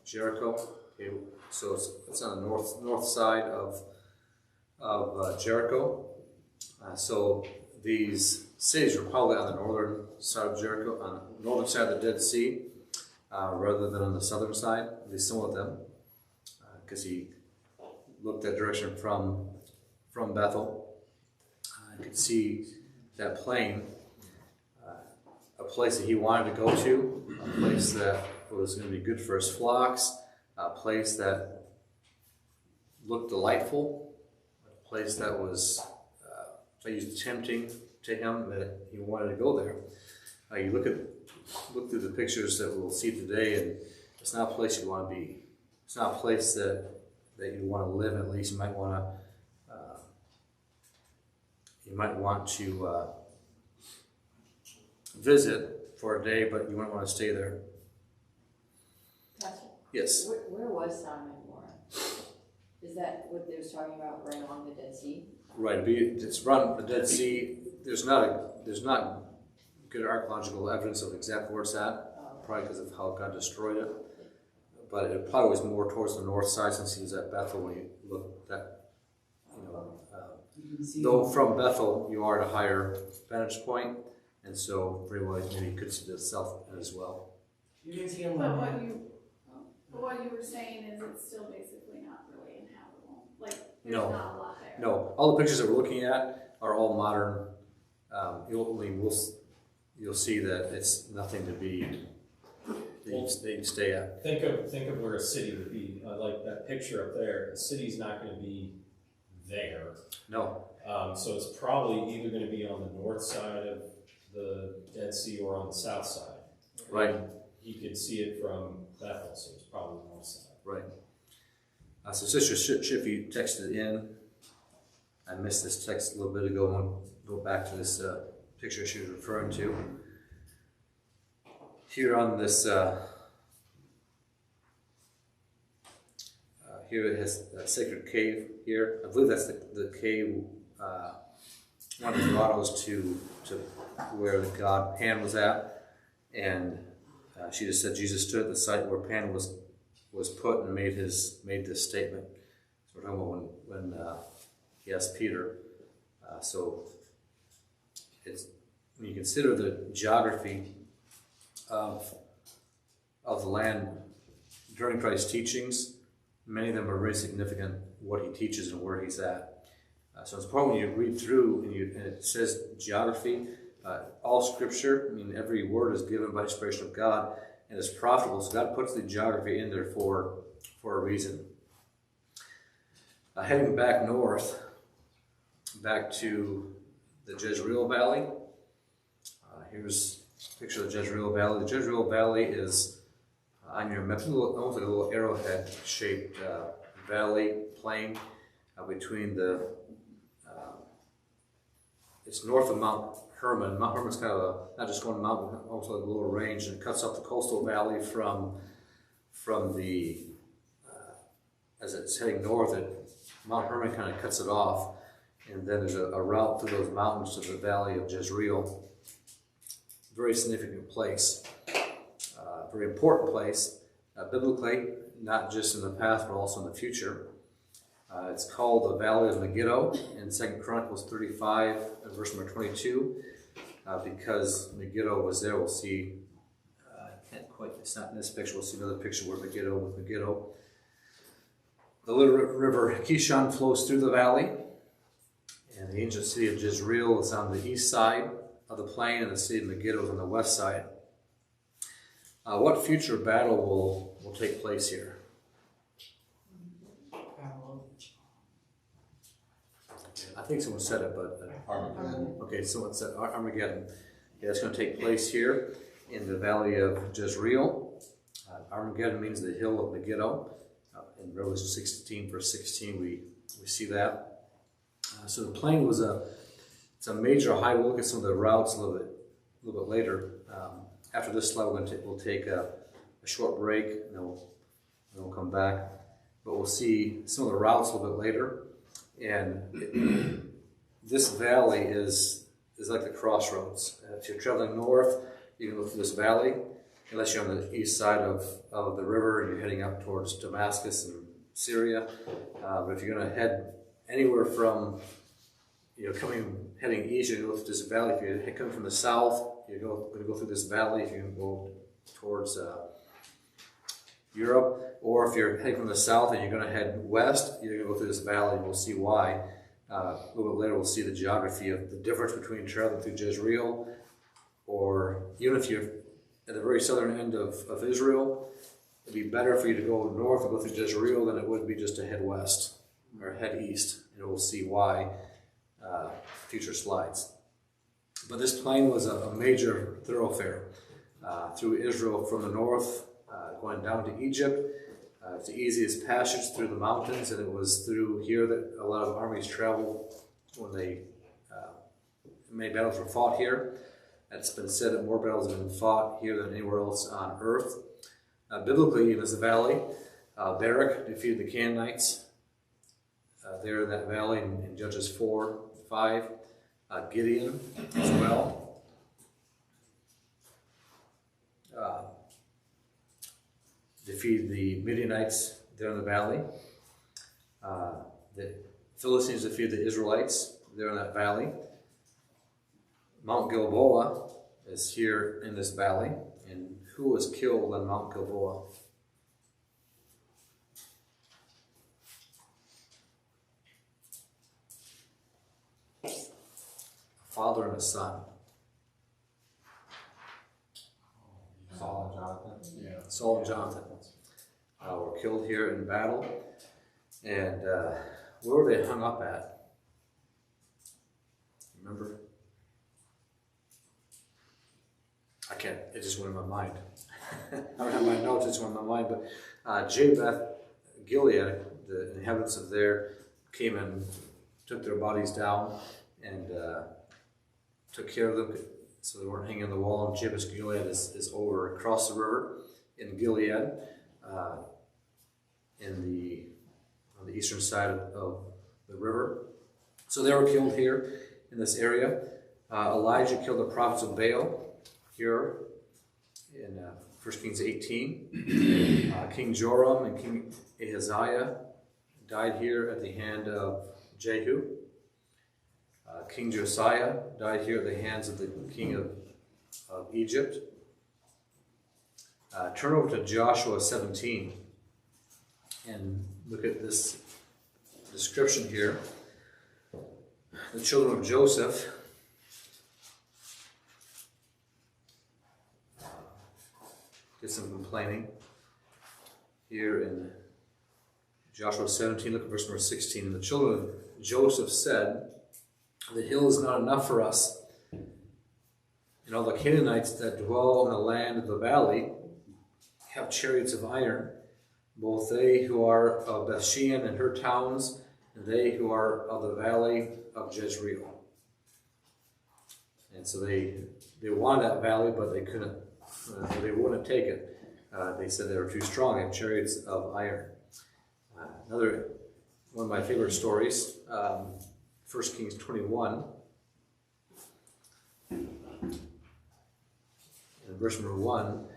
Jericho. Okay, so it's on the north side of Jericho. So these cities were probably on the northern side of Jericho, on the northern side of the Dead Sea, rather than on the southern side. At least some of them, because he looked that direction from Bethel. You could see that plain, a place that he wanted to go to, a place that was going to be good for his flocks, a place that looked delightful, a place that was tempting to him, that he wanted to go there. You look through the pictures that we'll see today, and it's not a place you want to be. It's not a place that you want to live. At least you might want to visit for a day, but you wouldn't want to stay there. Pastor, Yes. where was Sodom and Gomorrah? Is that what they was talking about right along the Dead Sea? Right, it's run the Dead Sea. There's not good archaeological evidence of exactly where it's at, probably because of how God destroyed it. But it probably was more towards the north side since he was at Bethel when you look at that. You can see Though from Bethel you are at a higher vantage point, and so very well maybe you could see the south end as well. You can see them But on what you were saying is it's still basically not really inhabitable. Like, there's No. not a lot there. No, all the pictures that we're looking at are all modern. You'll see that it's nothing to be that you stay at. Think of where a city would be. Like that picture up there, the city's not going to be there. No, So it's probably either going to be on the north side of the Dead Sea or on the south side. right, You could see it from Bethel, so it's probably the north side. right. So Sister Shiffy texted in. I missed this text a little bit ago. I'll go back to this picture she was referring to. Here on this, here it has a sacred cave here. I believe that's the cave, one of the grottos to where the god Pan was at. And she just said Jesus stood at the site where Pan was put and made this statement. So we're talking about when he asked Peter. So it's when you consider the geography of the land during Christ's teachings, many of them are very significant what he teaches and where he's at. So it's important when you read through and it says geography. All scripture, I mean every word is given by inspiration of God and is profitable. So God puts the geography in there for a reason. Heading back north, back to the Jezreel Valley. Here's a picture of the Jezreel Valley. The Jezreel Valley is on your map, almost like a little arrowhead-shaped valley plain between the. It's north of Mount Hermon. Mount Hermon's kind of not just one mountain, also like a little range, and it cuts off the coastal valley from the. As it's heading north, Mount Hermon kind of cuts it off, and then there's a route through those mountains to the valley of Jezreel. Very significant place, very important place, biblically, not just in the past, but also in the future. It's called the Valley of Megiddo in 2 Chronicles 35, verse number 22, because Megiddo was there. We'll see, it's not in this picture, we'll see another picture where Megiddo. The little river Kishon flows through the valley, and the ancient city of Jezreel is on the east side of the plain, and the city of Megiddo is on the west side. What future battle will take place here? I think someone said it, but Armageddon. okay, someone said Armageddon. Yeah, it's going to take place here in the valley of Jezreel. Armageddon means the hill of Megiddo. In Revelation 16, verse 16, we see that. So the plain was it's a major highway. We'll look at some of the routes a little bit later. After this slide, we'll take a short break, and then we'll come back. But we'll see some of the routes a little bit later. And this valley is like the crossroads. If you're traveling north, you can go through this valley, unless you're on the east side of the river and you're heading up towards Damascus and Syria. But if you're going to head anywhere from, heading east, you go through this valley. If you're coming from the south, you're going to go through this valley. If you can go towards Europe, or if you're heading from the south and you're going to head west, you're going to go through this valley, and we'll see why. A little bit later, we'll see the geography of the difference between traveling through Jezreel, or even if you're at the very southern end of Israel, it'd be better for you to go north and go through Jezreel than it would be just to head west or head east. And we'll see why future slides. But this plain was a major thoroughfare through Israel from the north, going down to Egypt. It's the easiest passage through the mountains, and it was through here that a lot of armies traveled when they many battles were fought here. It's been said that more battles have been fought here than anywhere else on earth. Biblically, in this valley, Barak defeated the Canaanites there in that valley in Judges 4, 5. Gideon as well. Defeated the Midianites there in the valley. The Philistines defeated the Israelites there in that valley. Mount Gilboa is here in this valley. And who was killed on Mount Gilboa? A father and a son. Saul and Jonathan. Yeah. Saul and Jonathan were killed here in battle. And where were they hung up at? Remember? I can't, it just went in my mind. I don't have my notes, it just went in my mind. But Jabesh Gilead, the inhabitants of there, came and took their bodies down and took care of them so they weren't hanging on the wall. And Jabesh Gilead is over across the river in Gilead, on the eastern side of the river. So they were killed here in this area. Elijah killed the prophets of Baal here in 1 Kings 18. King Joram and King Ahaziah died here at the hand of Jehu. King Josiah died here at the hands of the king of Egypt. Turn over to Joshua 17 and look at this description here. The children of Joseph did some complaining. Here in Joshua 17, look at verse number 16. And the children of Joseph said, "The hill is not enough for us, and all the Canaanites that dwell in the land of the valley have chariots of iron, both they who are of Bethshean and her towns, and they who are of the valley of Jezreel." And so they wanted that valley, but they couldn't. They wouldn't take it. They said they were too strong. They had chariots of iron. Another one of my favorite stories, 1 Kings 21. In verse number 1.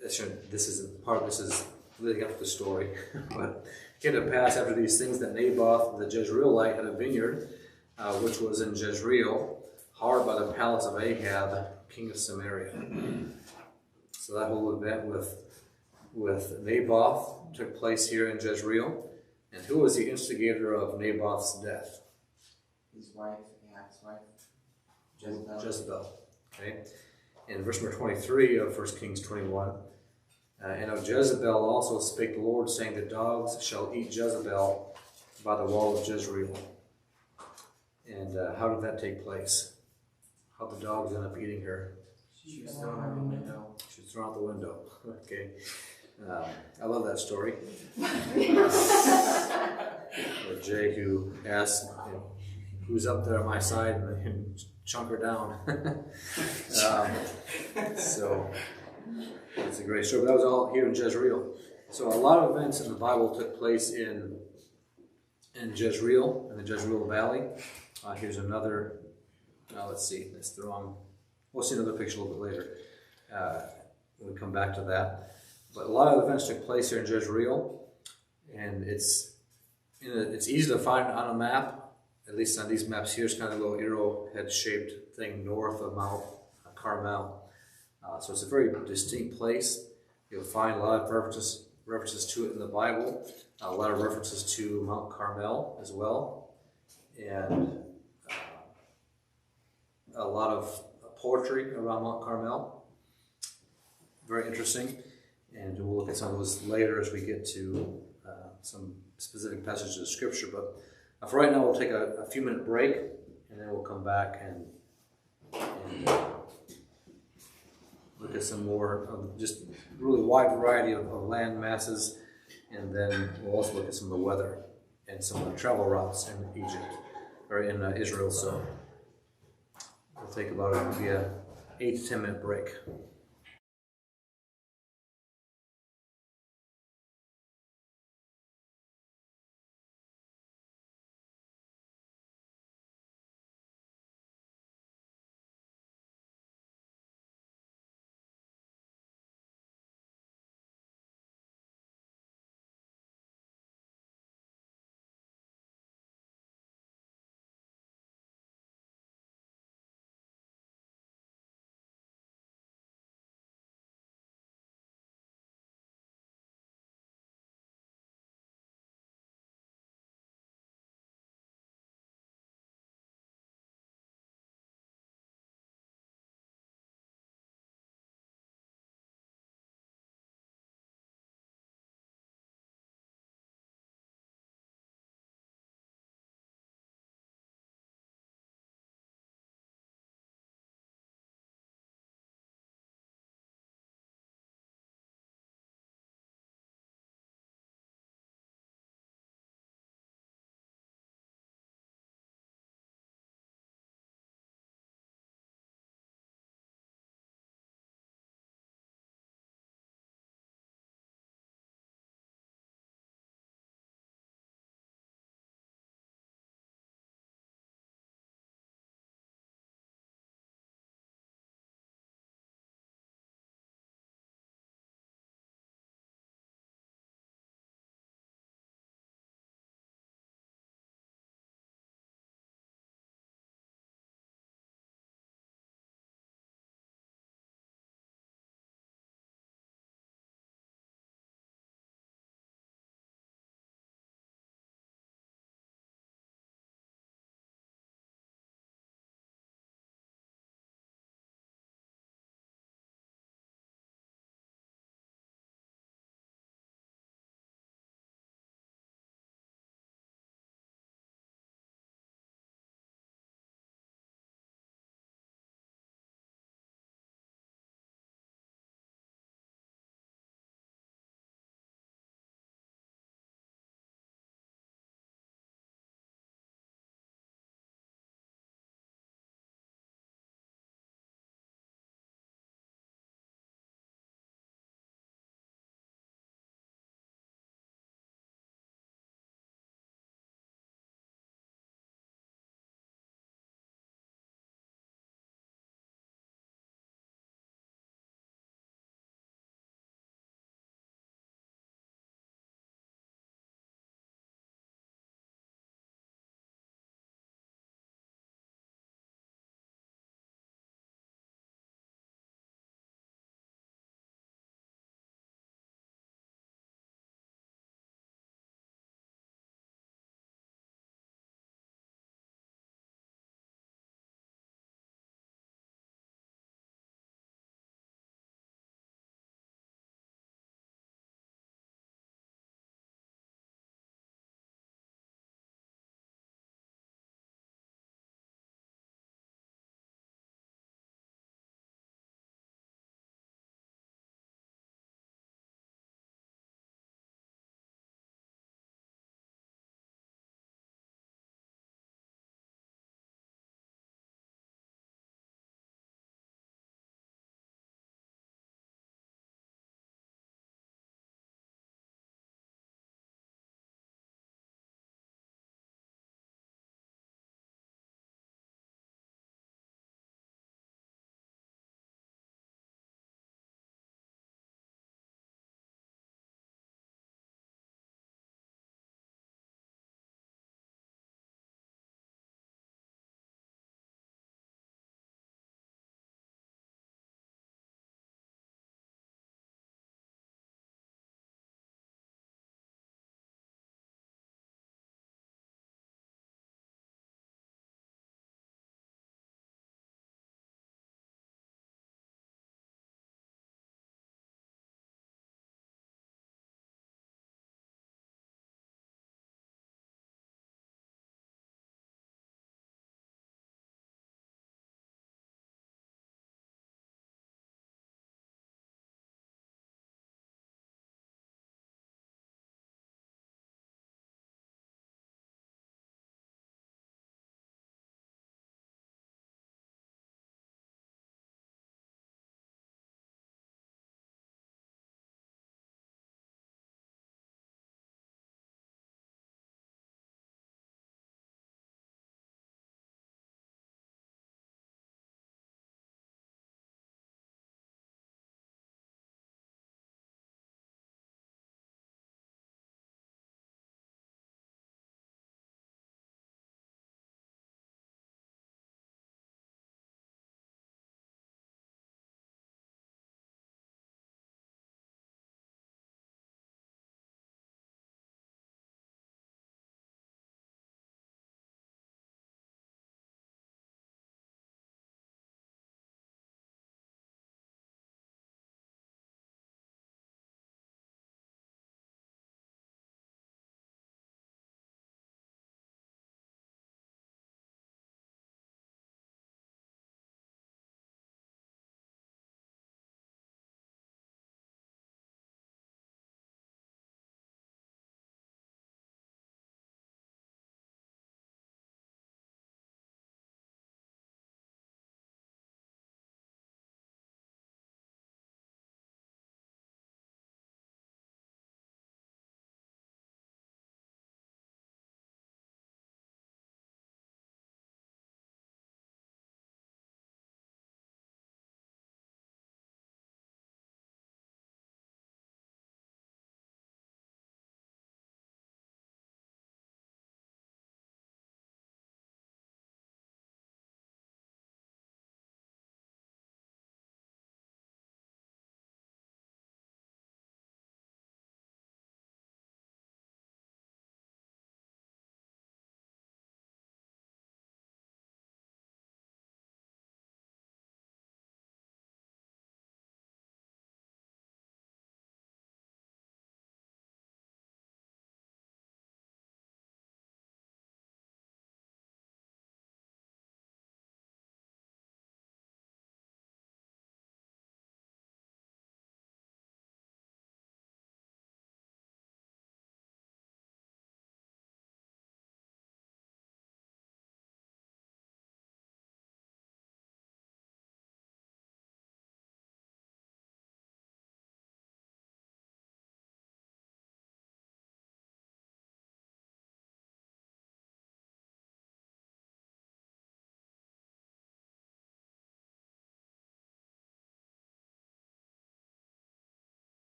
This is leading up to the story. But it came to pass after these things that Naboth the Jezreelite had a vineyard, which was in Jezreel, hard by the palace of Ahab, king of Samaria. So that whole event with Naboth took place here in Jezreel. And who was the instigator of Naboth's death? His wife, Ahab's wife, Jezebel. Okay. In verse number 23 of 1 Kings 21, and of Jezebel also spake the Lord, saying, "The dogs shall eat Jezebel by the wall of Jezreel." And how did that take place? How did the dogs end up eating her? She was thrown out the window. She was thrown out the window. Okay. I love that story. Where Jehu asked, "Who's up there on my side?" and chunk her down. So it's a great story. But that was all here in Jezreel. So a lot of events in the Bible took place in Jezreel, in the Jezreel Valley. Here's another. Let's see. That's the wrong. We'll see another picture a little bit later. We'll come back to that. But a lot of events took place here in Jezreel, and it's easy to find on a map. At least on these maps here, it's kind of a little arrowhead-shaped thing north of Mount Carmel. So it's a very distinct place. You'll find a lot of references to it in the Bible, a lot of references to Mount Carmel as well, and a lot of poetry around Mount Carmel. Very interesting, and we'll look at some of those later as we get to some specific passages of Scripture. But for right now, we'll take a few minute break, and then we'll come back and look at some more of just really wide variety of land masses, and then we'll also look at some of the weather and some of the travel routes in Egypt or in Israel. So we'll take about maybe a 8 to 10 minute break.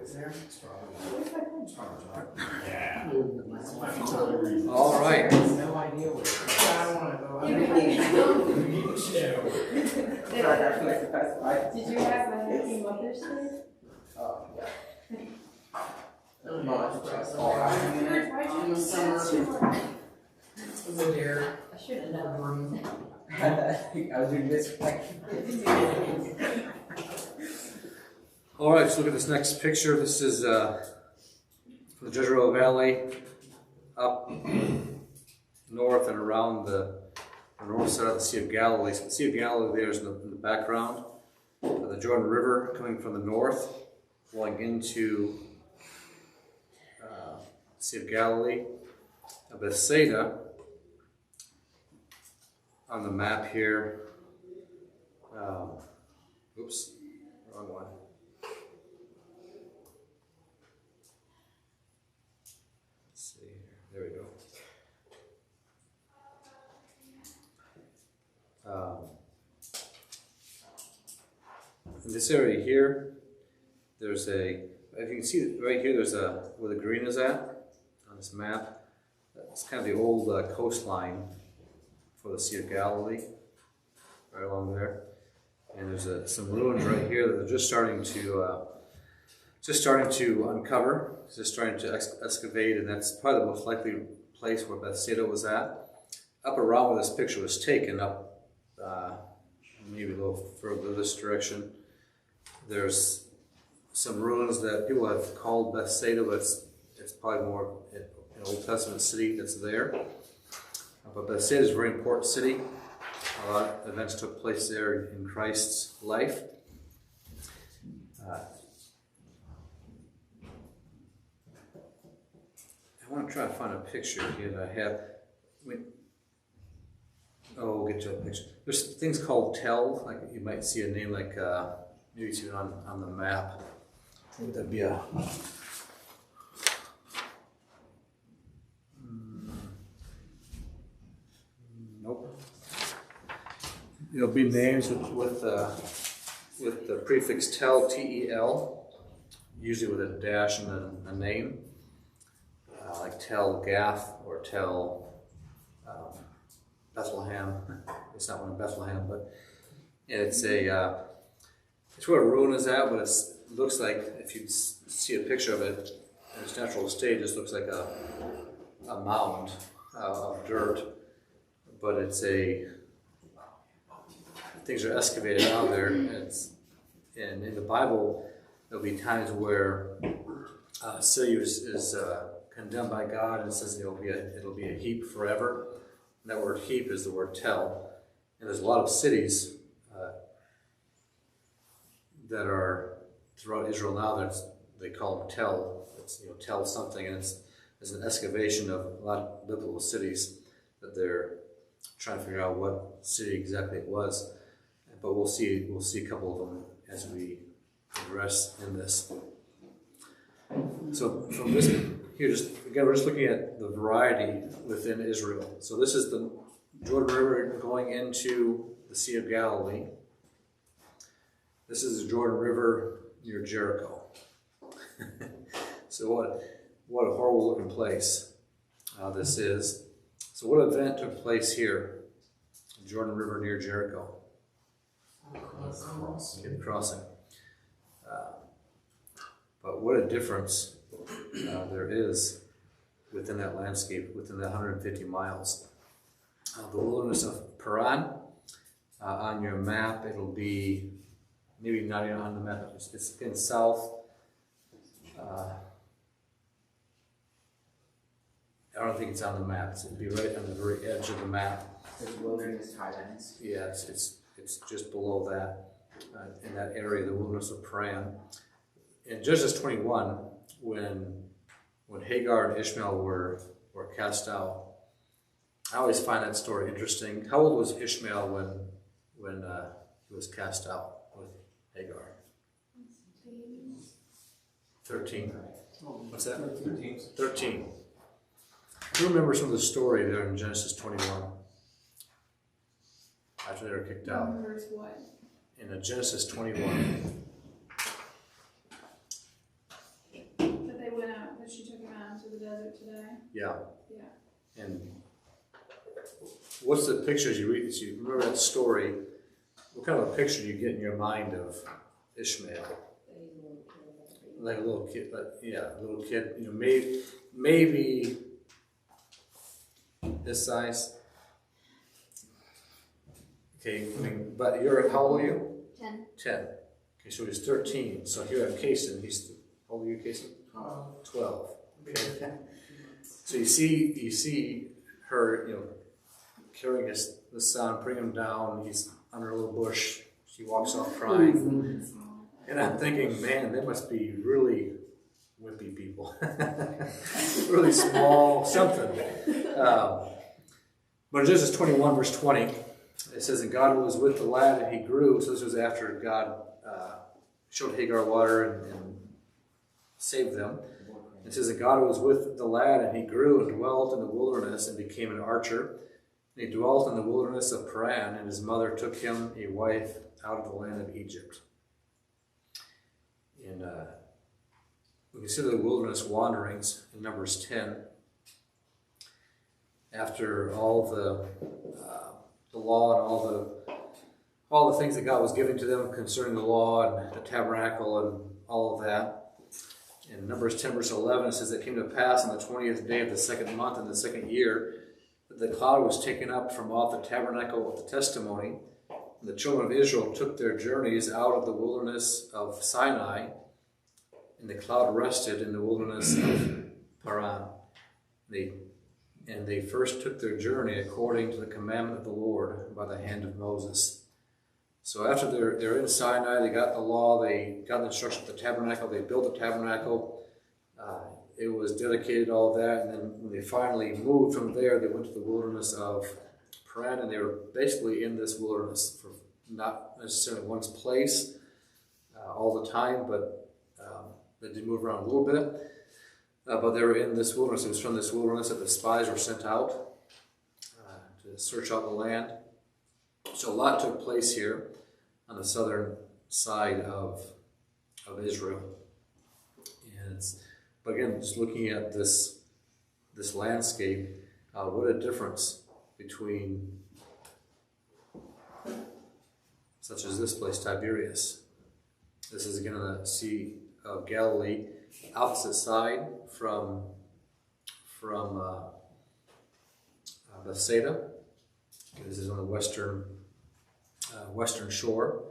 Is there? Yeah. All right. No idea where. I don't wanna go. Try that place to specify. Did you have a happy Mother's Day? Oh, yeah. Oh, Well, yeah. that's all right. On the summer. Was it there? I should have known. I was doing this. All right, let's look at this next picture. This is from the Jezreel Valley, up north and around the north side of the Sea of Galilee. So the Sea of Galilee there is in the background. The Jordan River coming from the north, flowing into the Sea of Galilee. Bethsaida on the map here. Oops, wrong one. Let's see here. There we go. In this area here, there's a, if you can see right here, there's a, where the green is at on this map. It's kind of the old coastline for the Sea of Galilee, right along there. And there's some ruins right here that they're just starting to uncover, just starting to excavate, and that's probably the most likely place where Bethsaida was at. Up around where this picture was taken, up maybe a little further this direction, there's some ruins that people have called Bethsaida, but it's probably more an Old Testament city that's there. But Bethsaida is a very important city. A lot of events took place there in Christ's life. I want to try to find a picture here that I have. We'll get to a picture. There's things called Tel, like you might see a name like, maybe see it on the map. Would that be a... Nope. It'll be names with the prefix Tel, T-E-L, usually with a dash and then a name, like Tel Gath or Tel Bethlehem. It's not one in Bethlehem, but it's where a ruin is at, but it looks like, if you see a picture of it in its natural state, it just looks like a mound of dirt, but it's things are excavated out there, and in the Bible, there'll be times where city is condemned by God, and it says it'll be a heap forever. And that word heap is the word Tel, and there's a lot of cities that are throughout Israel now that they call them Tel. It's Tel something, and it's an excavation of a lot of biblical cities that they're trying to figure out what city exactly it was. But we'll see a couple of them as we progress in this. So from this here, we're just looking at the variety within Israel. So this is the Jordan River going into the Sea of Galilee. This is the Jordan River near Jericho. So what a horrible looking place this is. So what event took place here? The Jordan River near Jericho. The crossing. But what a difference there is within that landscape, within that 150 miles. The wilderness of Paran, on your map, it'll be, maybe not even on the map, it's in south. I don't think it's on the map. It'll be right on the very edge of the map. There's wilderness highlands. Yeah, it's just below that, in that area, the wilderness of Paran. In Genesis 21, when Hagar and Ishmael were cast out, I always find that story interesting. How old was Ishmael when he was cast out with Hagar? 13. What's that? 13. Who remembers from the story there in Genesis 21? After they were kicked out. Remembers what? In Genesis 21. Yeah. Yeah. And what's the pictures you read? As you remember that story, what kind of a picture do you get in your mind of Ishmael? Like a little kid, a little kid, maybe this size. Okay, but you're, how old are you? 10. 10. Okay, so he's 13. So here at Kason, how old are you, Kason? 12. Okay. So you see her, carrying the son, bring him down. He's under a little bush. She walks off crying. And I'm thinking, man, they must be really wimpy people. Really small, something. But in Genesis 21, verse 20, it says that God was with the lad and he grew. So this was after God showed Hagar water and saved them. It says that God was with the lad and he grew and dwelt in the wilderness and became an archer. And he dwelt in the wilderness of Paran, and his mother took him a wife out of the land of Egypt. And we consider the wilderness wanderings in Numbers 10. After all the law and all the things that God was giving to them concerning the law and the tabernacle and all of that. In Numbers 10 verse 11 it says, "It came to pass on the 20th day of the second month in the second year that the cloud was taken up from off the tabernacle of the testimony. And the children of Israel took their journeys out of the wilderness of Sinai, and the cloud rested in the wilderness of Paran. They first took their journey according to the commandment of the Lord by the hand of Moses." So after they're in Sinai, they got the law, they got the instruction of the tabernacle, they built the tabernacle, it was dedicated, all that, and then when they finally moved from there, they went to the wilderness of Paran, and they were basically in this wilderness for not necessarily one place all the time, but they did move around a little bit. But they were in this wilderness. It was from this wilderness that the spies were sent out to search out the land. So a lot took place here on the southern side of Israel. But again, just looking at this landscape, what a difference between such as this place, Tiberias. This is again on the Sea of Galilee, opposite side from Bethsaida. Okay, this is on the western shore.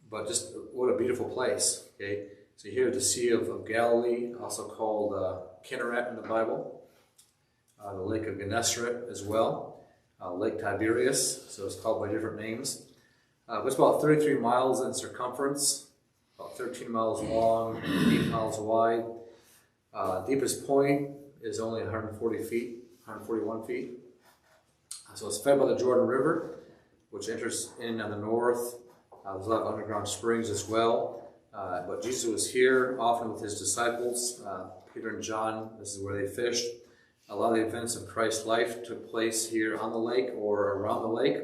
But just what a beautiful place. Okay, so here the Sea of Galilee, also called Kinneret in the Bible. The Lake of Gennesaret as well. Lake Tiberias, so it's called by different names. It's about 33 miles in circumference, about 13 miles long, 8 miles wide. Deepest point is only 141 feet. So it's fed by the Jordan River, which enters in on the north. There's a lot of underground springs as well. But Jesus was here often with his disciples, Peter and John. This is where they fished. A lot of the events of Christ's life took place here on the lake or around the lake.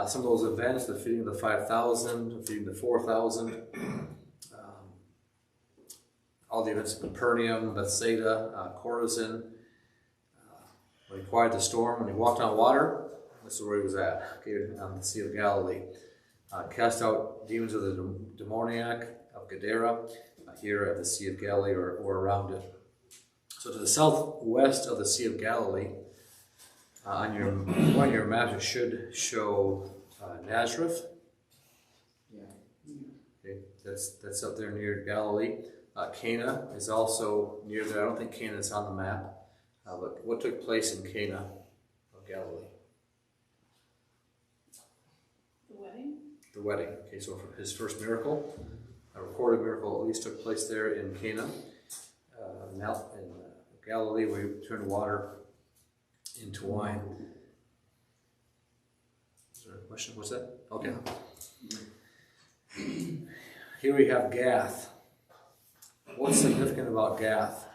Some of those events, the feeding of the 5,000, the feeding of the 4,000, all the events of Capernaum, Bethsaida, Chorazin. When he quieted the storm, when he walked on water, this is where he was at, okay, on the Sea of Galilee. Cast out demons of the demoniac of Gadara, here at the Sea of Galilee or around it. So to the southwest of the Sea of Galilee, on your map, it should show Nazareth. Okay, that's up there near Galilee. Cana is also near there. I don't think Cana is on the map. But what took place in Cana of Galilee? The wedding? The wedding. Okay, so for his first miracle, a recorded miracle at least took place there in Cana, in Galilee, where he turned water into wine. Is there a question? What's that? Okay. Here we have Gath. What's significant about Gath?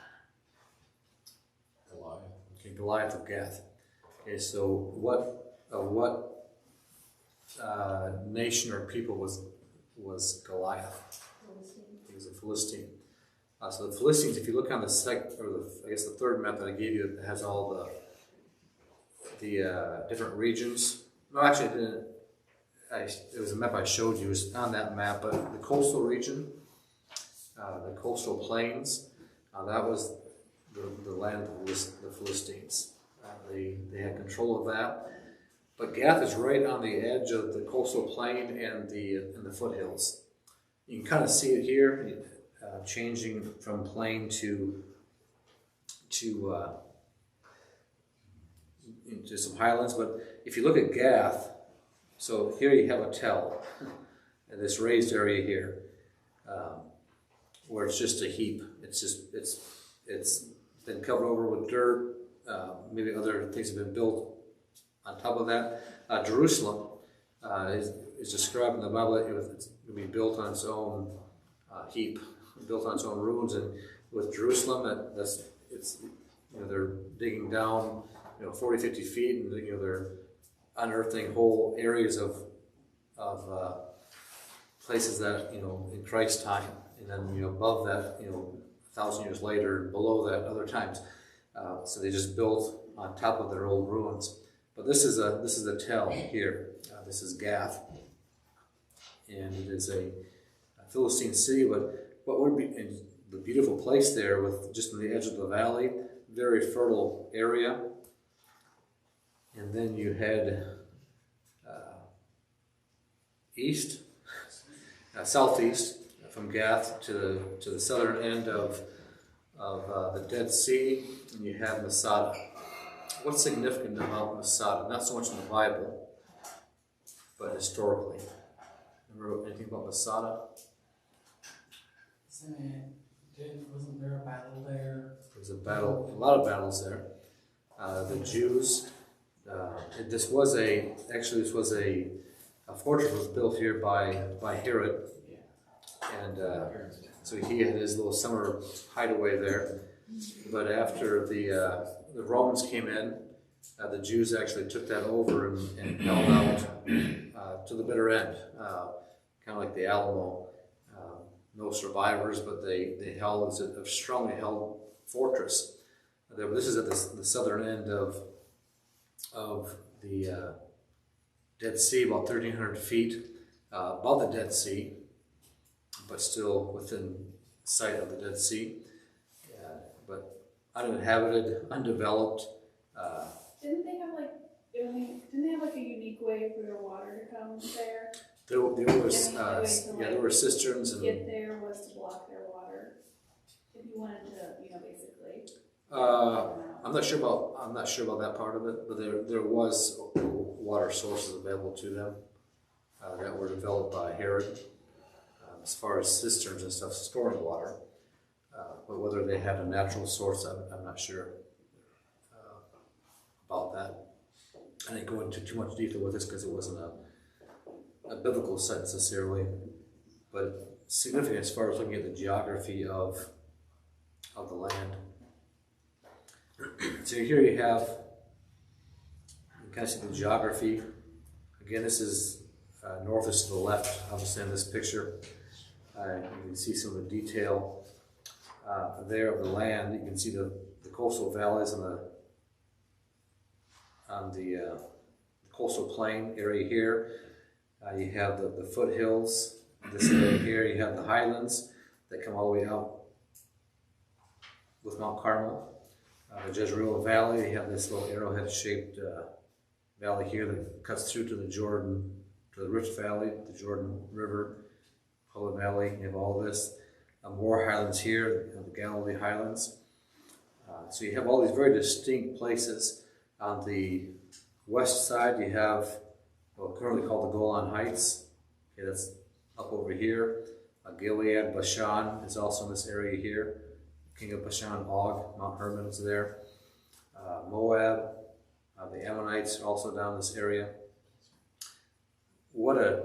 Goliath of Gath. Okay, so what nation or people was Goliath? He was a Philistine. So the Philistines, if you look on the the third map that I gave you, it has all the different regions. No, actually, it didn't. It was a map I showed you. It was on that map, but the coastal region, the coastal plains, that was the land of the Philistines. They had control of that. But Gath is right on the edge of the coastal plain and the foothills. You can kind of see it here, changing from plain to some highlands. But if you look at Gath, so here you have a tell, and this raised area here, where it's just a heap. It's been covered over with dirt. Maybe other things have been built on top of that. Jerusalem is described in the Bible. It's going to be built on its own heap, built on its own ruins. And with Jerusalem, they're digging down 40, 50 feet, and they're unearthing whole areas of places that in Christ's time, and then above that 1,000 years later, and below that other times. So they just built on top of their old ruins. But this is a tell here. This is Gath, and it is a Philistine city. But what would be the beautiful place there, with just on the edge of the valley, very fertile area. And then you head southeast from Gath to the southern end of the Dead Sea, and you have Masada. What's significant about Masada? Not so much in the Bible, but historically. Remember anything about Masada? Wasn't there a battle there? There was a lot of battles there. The Jews. This was a fortress was built here by Herod, and so he had his little summer hideaway there. But after the Romans came in, the Jews actually took that over and held out to the bitter end, kind of like the Alamo. No survivors, but they held as a strongly held fortress. This is at the southern end of the Dead Sea, about 1,300 feet above the Dead Sea, but still within sight of the Dead Sea. But uninhabited, undeveloped. Didn't they have like a unique way for their water to come there? There were cisterns To and. get there was to block their water. If you wanted to, basically. I'm not sure about that part of it, but there was water sources available to them that were developed by Herod, as far as cisterns and stuff storing water. But whether they had a natural source, I'm not sure about that. I didn't go into too much detail with this because it wasn't a biblical site necessarily, but significant as far as looking at the geography of the land. So here you can see the geography. Again, this is northeast to the left, obviously in this picture. You can see some of the detail there of the land. You can see the coastal valleys on the coastal plain area here. You have the foothills. This area here, you have the highlands that come all the way out with Mount Carmel. The Jezreel Valley, you have this little arrowhead-shaped valley here that cuts through to the Rift Valley, the Jordan River, Holy Valley. You have all of this. More highlands here, the Galilee Highlands. So you have all these very distinct places. On the west side, you have currently called the Golan Heights. Okay, that's up over here. Gilead, Bashan is also in this area here. King of Bashan, Og, Mount Hermon is there. Moab, the Ammonites are also down this area. What a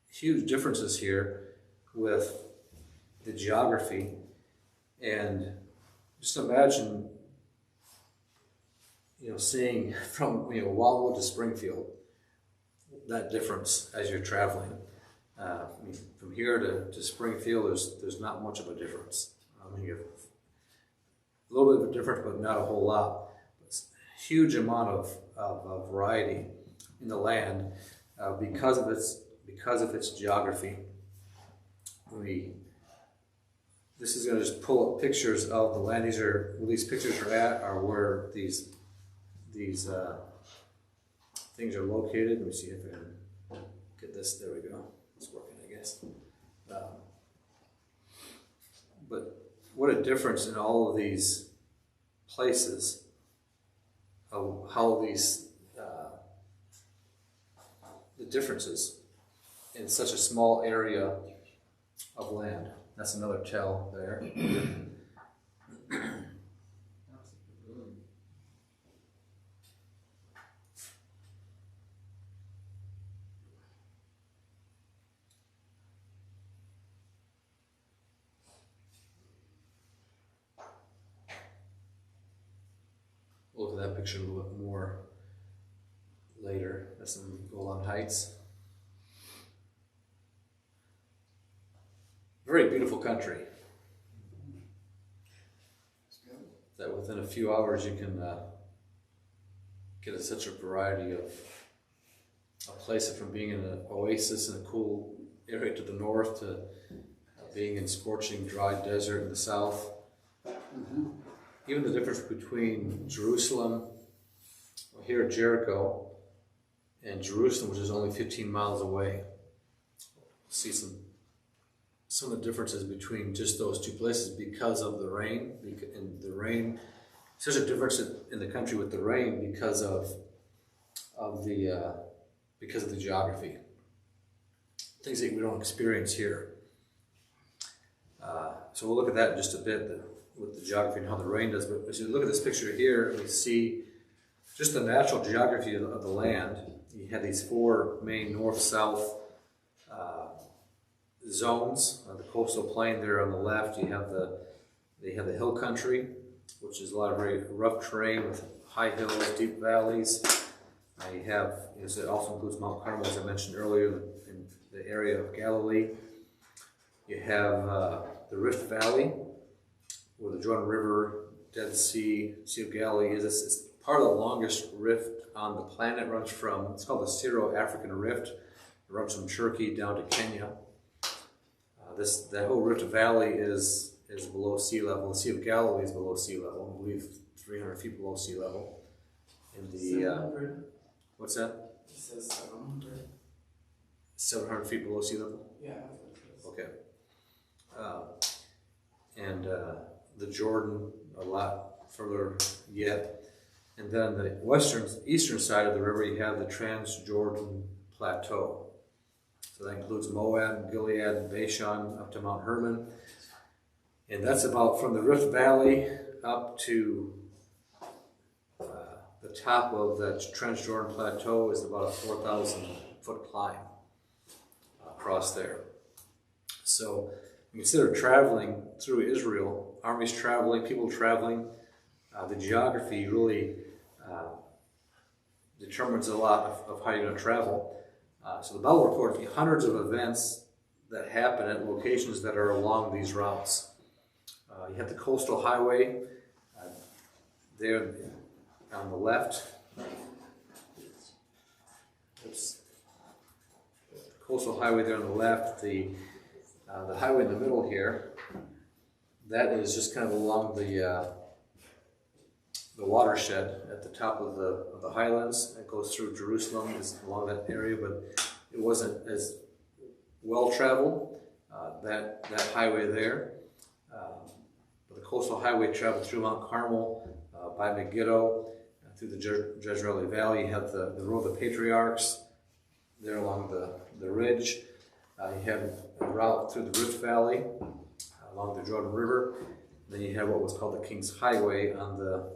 huge differences here with the geography, and just imagine, seeing from Wildwood to Springfield, that difference as you're traveling. I mean, from here to Springfield, there's not much of a difference. I mean, you have a little bit of a difference, but not a whole lot. It's a huge amount of variety in the land because of its geography. This is going to just pull up pictures of the land. Where these pictures are where these things are located. Let me see if I can get this. There we go. It's working, I guess. But what a difference in all of these places of how the differences in such a small area of land. That's another tell there. We'll look at that picture a little bit more later. That's in Golan Heights. Very beautiful country. That within a few hours you can get such a variety of places, from being in an oasis in a cool area to the north to being in scorching dry desert in the south. Even the difference between Jerusalem, here at Jericho, and Jerusalem, which is only 15 miles away. See some of the differences between just those two places because of the rain. And the rain, such a difference in the country with the rain because of the geography. Things that we don't experience here. So we'll look at that in just a bit with the geography and how the rain does. But as you look at this picture here, we see just the natural geography of the land. You have these four main north-south zones. The coastal plain there on the left, you have the hill country, which is a lot of very rough terrain with high hills, deep valleys. You have, it also includes Mount Carmel, as I mentioned earlier, in the area of Galilee. You have the Rift Valley, where the Jordan River, Dead Sea, Sea of Galilee is. It's part of the longest rift on the planet. It runs from, it's called the Syro-African Rift. It runs from Turkey down to Kenya. That whole Rift Valley is below sea level. The Sea of Galilee is below sea level. I believe 300 feet below sea level. In the 700. What's that? It says 700. 700 feet below sea level. Yeah, that's what it says. Okay. And the Jordan a lot further yet. And then the eastern side of the river, you have the Transjordan Plateau. So that includes Moab, Gilead, and Bashan up to Mount Hermon. And that's about from the Rift Valley up to the top of the Transjordan Plateau is about a 4,000-foot climb across there. So consider traveling through Israel, armies traveling, people traveling. The geography really determines a lot of how you're going to travel. So the Bible records hundreds of events that happen at locations that are along these routes. You have the coastal highway there on the left. Oops. Coastal highway there on the left. The highway in the middle here, that is just kind of along the watershed at the top of the highlands. It goes through Jerusalem, is along that area, but it wasn't as well traveled, that highway there. But the coastal highway traveled through Mount Carmel, by Megiddo, through the Jezreeli Valley. You have the Road of the Patriarchs there along the ridge. You have a route through the Rift Valley, along the Jordan River. Then you have what was called the King's Highway on the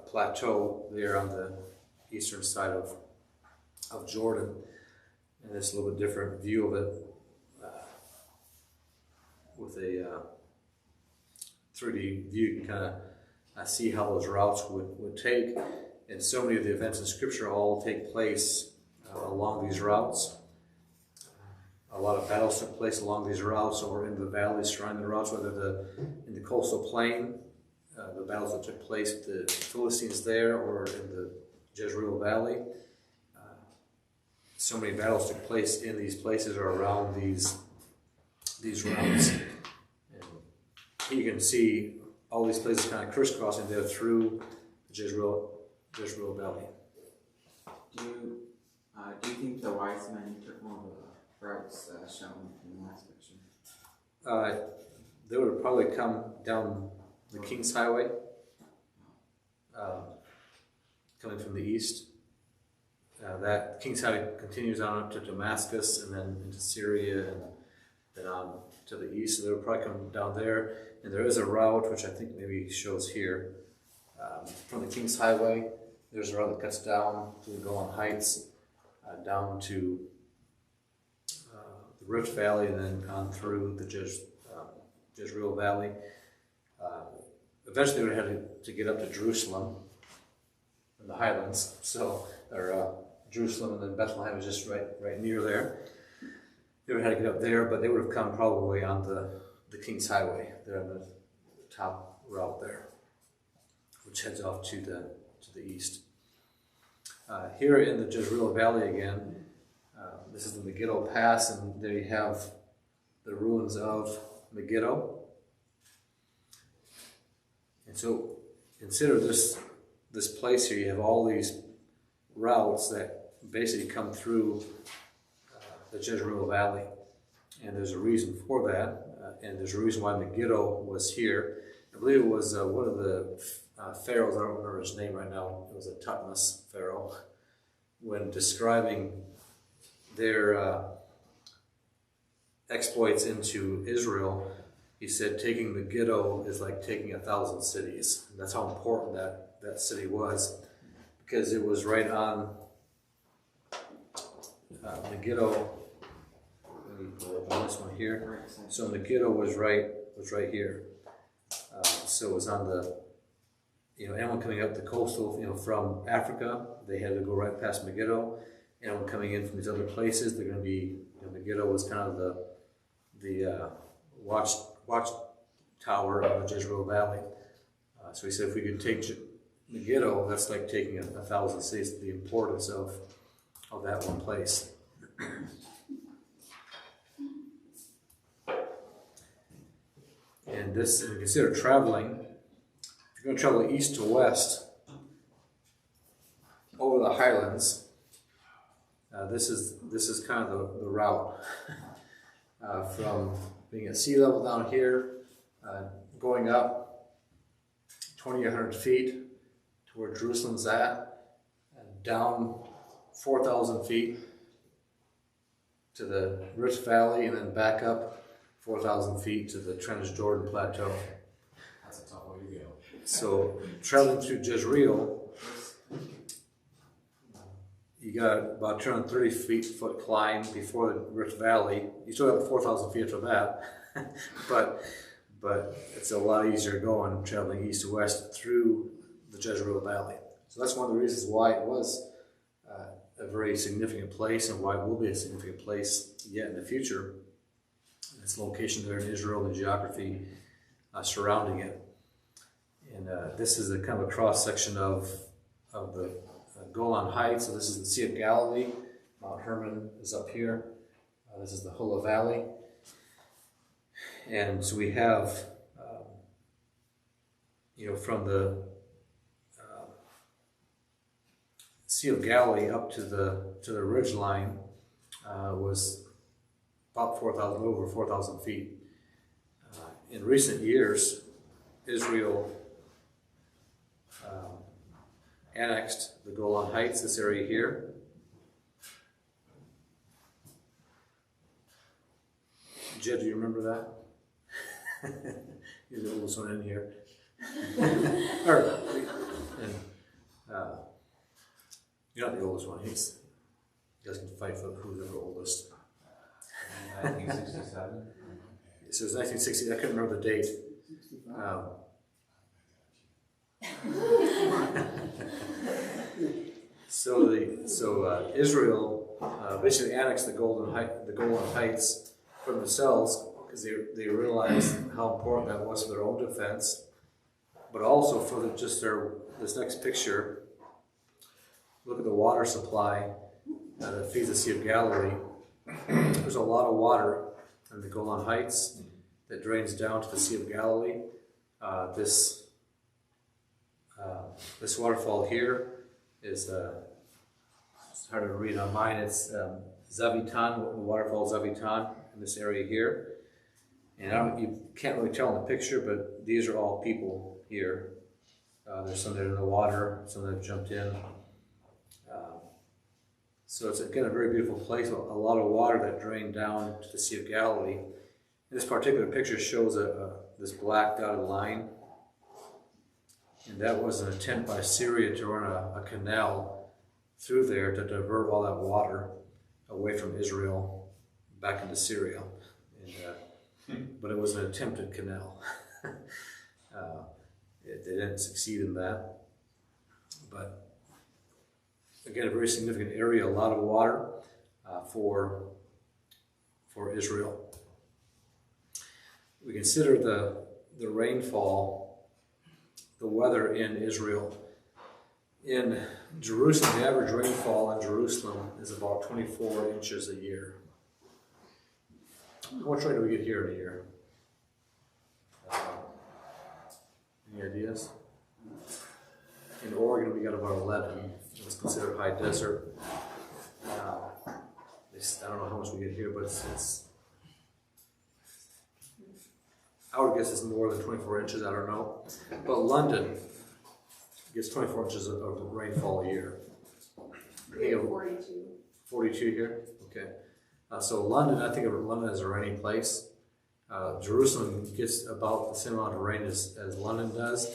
plateau there on the eastern side of Jordan. And it's a little bit different view of it with a 3D view. You can kind of see how those routes would take. And so many of the events in Scripture all take place along these routes. a lot of battles took place along these routes or in the valleys surrounding the routes, whether in the coastal plain, the battles that took place with the Philistines there, or in the Jezreel Valley. So many battles took place in these places or around these routes. And you can see all these places kind of crisscrossing there through the Jezreel Valley. Do you think the wise men took one of the routes shown in the last picture? They would have probably come down the King's Highway, coming from the east. That King's Highway continues on up to Damascus and then into Syria and then on to the east. So they would probably come down there. And there is a route, which I think maybe shows here, from the King's Highway. There's a route that cuts down to the Golan Heights, down to the Rift Valley, and then on through the Jezreel Valley. Eventually, we had to get up to Jerusalem in the highlands. Jerusalem and then Bethlehem is just right near there. They would have had to get up there, but they would have come probably on the King's Highway. They're on the top route there, which heads off to the east. Here in the Jezreel Valley again, this is the Megiddo Pass, and there you have the ruins of Megiddo. And so consider this place here. You have all these routes that basically come through the Jezreel Valley. And there's a reason for that, and there's a reason why Megiddo was here. I believe it was one of the pharaohs, I don't remember his name right now, it was a Tutmos pharaoh, when describing their exploits into Israel, he said taking Megiddo is like taking 1,000 cities. And that's how important that city was, because it was right on Megiddo. Let me pull up on this one here. So Megiddo was right here. So it was on the, anyone coming up the coastal, from Africa, they had to go right past Megiddo. Anyone coming in from these other places, they're going to be, Megiddo was kind of the watchtower of the Jezreel Valley. So he said if we could take Megiddo, that's like taking 1,000 cities, the importance of that one place. And this, if you consider traveling, if you're going to travel east to west over the highlands, this is kind of the route from being at sea level down here, going up 2,800 feet to where Jerusalem's at, and down 4,000 feet to the Rift Valley, and then back up 4,000 feet to the Transjordan Plateau. That's a tough way to go. So traveling through Jezreel, you got about 230-foot climb before the Rift Valley. You still have 4,000 feet after that, but it's a lot easier going traveling east to west through the Jezreel Valley. So that's one of the reasons why it was a very significant place, and why it will be a significant place yet in the future. Its location there in Israel, the geography surrounding it. And this is a kind of a cross section of the Golan Heights. So this is the Sea of Galilee. Mount Hermon is up here. This is the Hula Valley. And so we have, from the Sea of Galilee up to the ridge line was about over 4,000 feet. In recent years, Israel annexed the Golan Heights, this area here. Jed, do you remember that? You're the oldest one in here. You're not the oldest one. You guys can fight for who's the oldest. 1967? So it was 1960. I couldn't remember the date. So Israel basically annexed the Golan Heights for themselves because they realized how important that was for their own defense, but also for this next picture. Look at the water supply that feeds the Sea of Galilee. There's a lot of water in the Golan Heights that drains down to the Sea of Galilee. This waterfall here is it's hard to read on mine. It's Zavitan, the waterfall Zavitan in this area here. And you can't really tell in the picture, but these are all people here. There's some that are in the water, some that have jumped in. So it's again a very beautiful place. A lot of water that drained down to the Sea of Galilee. This particular picture shows this black dotted line. And that was an attempt by Syria to run a canal through there to divert all that water away from Israel back into Syria. But it was an attempted canal. They didn't succeed in that. But again, a very significant area, a lot of water for Israel. We consider the rainfall, the weather in Israel. In Jerusalem, the average rainfall in Jerusalem is about 24 inches a year. How much rain do we get here in a year? Any ideas? In Oregon, we got about 11. It's considered high desert. I don't know how much we get here, but it's I would guess it's more than 24 inches, I don't know. But London gets 24 inches of rainfall a year. We have 42. 42 here? Okay. So London, I think of London as a rainy place. Jerusalem gets about the same amount of rain as London does,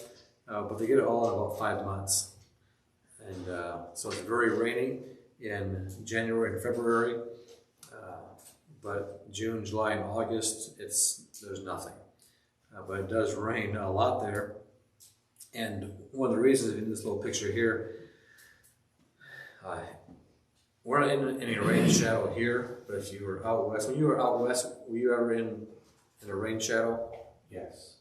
but they get it all in about 5 months. And so it's very rainy in January and February, but June, July, and August, there's nothing. But it does rain a lot there. And one of the reasons in this little picture here, we're not in any rain shadow here, but if you were out west, when you were out west, were you ever in a rain shadow? Yes.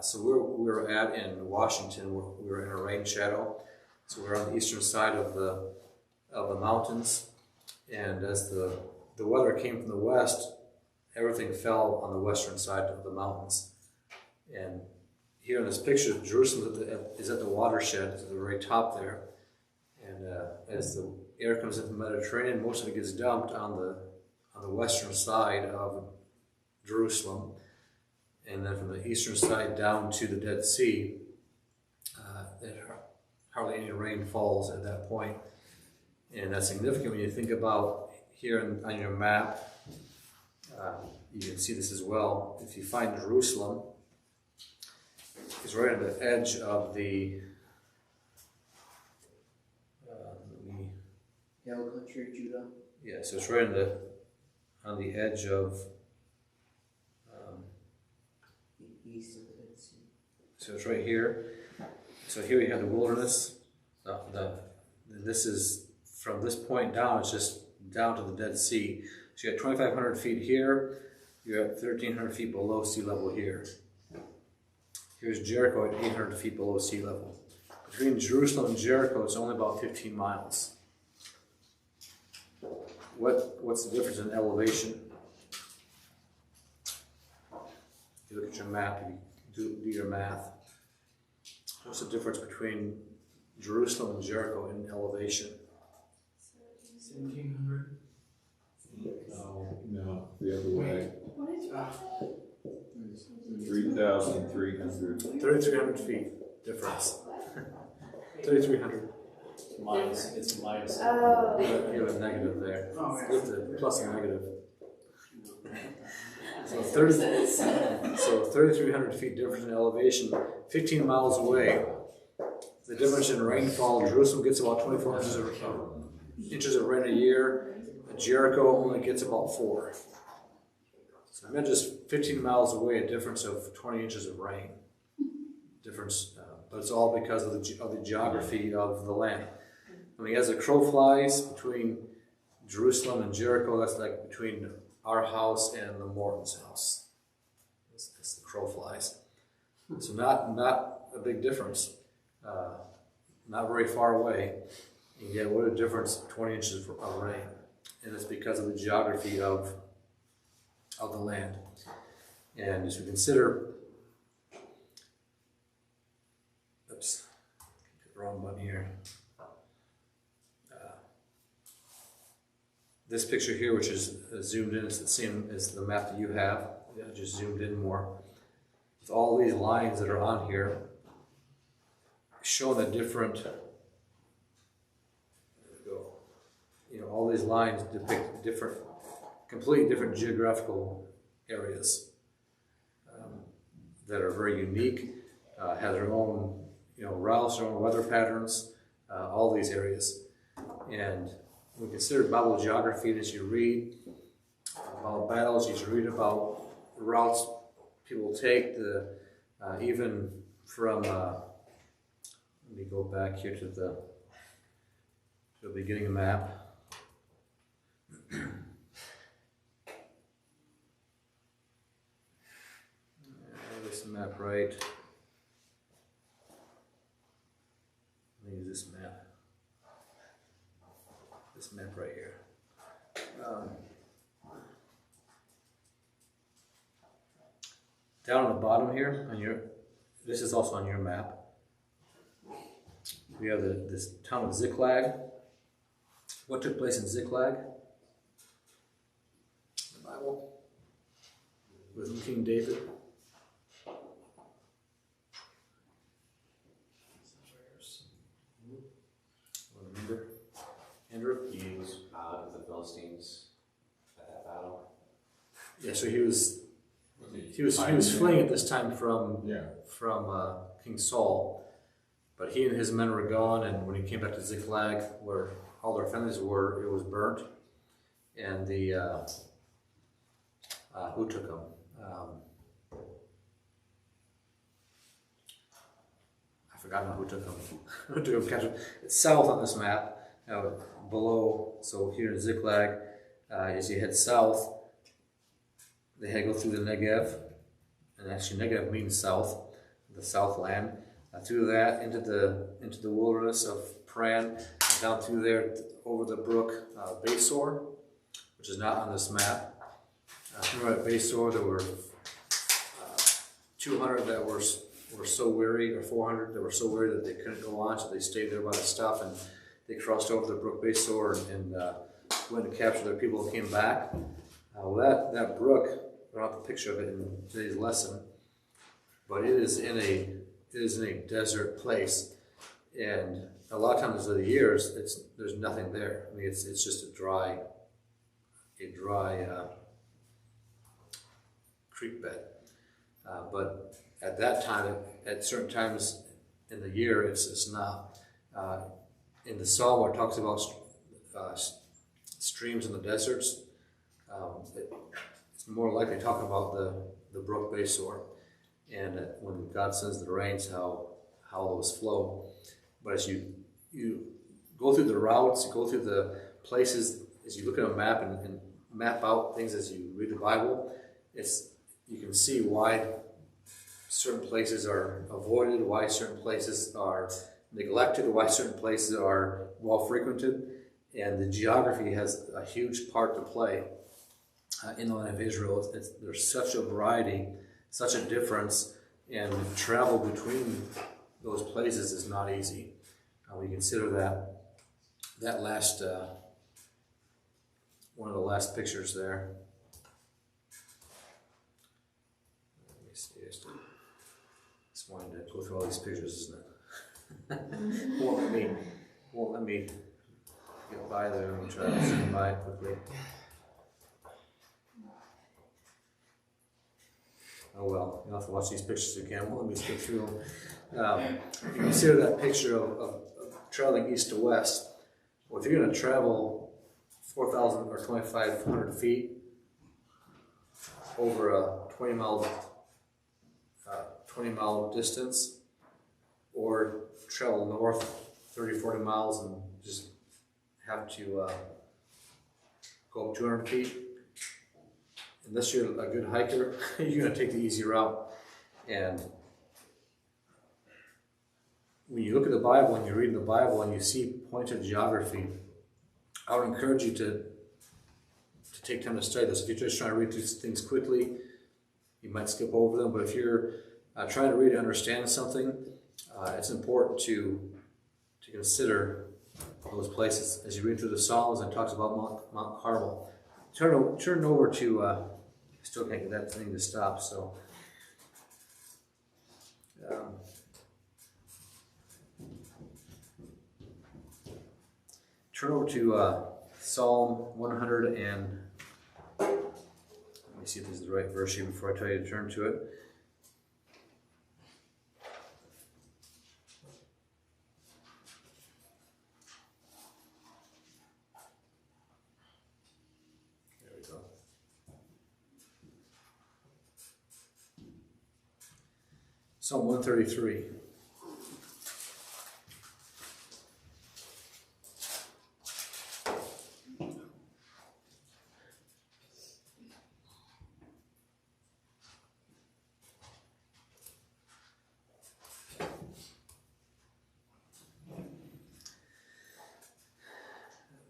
So we were in Washington, we were in a rain shadow. So we're on the eastern side of the mountains, and as the weather came from the west, everything fell on the western side of the mountains. And here in this picture, Jerusalem is at the watershed, at the very top there. And as the air comes into the Mediterranean, most of it gets dumped on the western side of Jerusalem, and then from the eastern side down to the Dead Sea, hardly any rain falls at that point. And that's significant when you think about here on your map. You can see this as well. If you find Jerusalem, it's right on the edge of the Hill country of Judah. Yeah, so it's right on the edge of East of the Dead Sea. so it's right here. So here you have the wilderness. This is from this point down, it's just down to the Dead Sea. So you got 2,500 feet here, you're at 1,300 feet below sea level here. Here's Jericho at 800 feet below sea level. Between Jerusalem and Jericho, it's only about 15 miles. What's the difference in elevation? If you look at your map, you do your math. What's the difference between Jerusalem and Jericho in elevation? 1,700. No, the other way. What did you 3,300. 3,300 feet difference. 3,300. It's minus. Oh. You have a negative there. Oh, yeah. With the plus and negative. So 3,300 feet difference in elevation, 15 miles away. The difference in rainfall, Jerusalem gets about 24 inches of rain a year. Jericho only gets about 4. So I meant just 15 miles away, a difference of 20 inches of rain. Difference, but it's all because of the geography of the land. I mean, as the crow flies between Jerusalem and Jericho, that's like between our house and the Morton's house. As the crow flies. So not a big difference. Not very far away. And yet what a difference 20 inches of rain. And it's because of the geography of the land. And as we consider, oops, hit the wrong button here. This picture here, which is zoomed in, is the same as the map that you have. I just zoomed in more. With all these lines that are on here, showing the different, there we go. You know, all these lines depict different, completely different geographical areas that are very unique, have their own, you know, routes, their own weather patterns, all these areas. And we consider Bible geography as you read about battles, as you read about the routes people take, even from, let me go back here to the beginning of the map. This map right. Let me use this map. This map right here. Down on the bottom here, this is also on your map. We have this town of Ziklag. What took place in Ziklag? The Bible with King David. Remember, Andrew? He was out of the Philistines at that battle. Yeah, so he was fleeing at this time from King Saul, but he and his men were gone, and when he came back to Ziklag, where all their families were, it was burnt, and the who took him? I've forgotten who took him. Who took him? It's south on this map, below. So here in Ziklag, as you head south, they had to go through the Negev, and actually Negev means south, the southland. Through that into the wilderness of Paran, down through there over the brook Besor, which is not on this map. Remember at Besor there were 200 that were so weary, or 400 that were so weary that they couldn't go on, so they stayed there by the stuff, and they crossed over the brook Besor and went to capture their people and came back. Well, that brook, I don't have a picture of it in today's lesson, but it is in a desert place, and a lot of times over the years there's nothing there. I mean, it's just a dry creek bed. But at that time, at certain times in the year, it's not. In the Psalm where it talks about streams in the deserts, it's more likely talking about the brook Besor, and when God sends the rains, how those flow. But as you go through the routes, you go through the places, as you look at a map and map out things as you read the Bible, you can see why certain places are avoided, why certain places are neglected, why certain places are well frequented, and the geography has a huge part to play in the land of Israel. There's such a variety, such a difference, and travel between those places is not easy. We consider that last one of the last pictures there. Let me see. Just wanted to go through all these pictures, isn't it? won't let me get by there. Let me try to zoom by it quickly. Oh well, you'll have to watch these pictures again. Well, let me skip through them. If you consider that picture of traveling east to west, well, if you're going to travel 4,000 or 2,500 feet over a 20 mile distance, or travel north 30, 40 miles and just have to go up 200 feet. Unless you're a good hiker, you're going to take the easy route. And when you look at the Bible and you're reading the Bible and you see pointed geography, I would encourage you to take time to study this. If you're just trying to read through things quickly, you might skip over them. But if you're trying to read and understand something, it's important to consider those places. As you read through the Psalms, it talks about Mount Carmel. Turn over to, I still can't get that thing to stop, so. Turn over to Psalm 100 and, let me see if this is the right verse here before I tell you to turn to it. There we go. Psalm 133.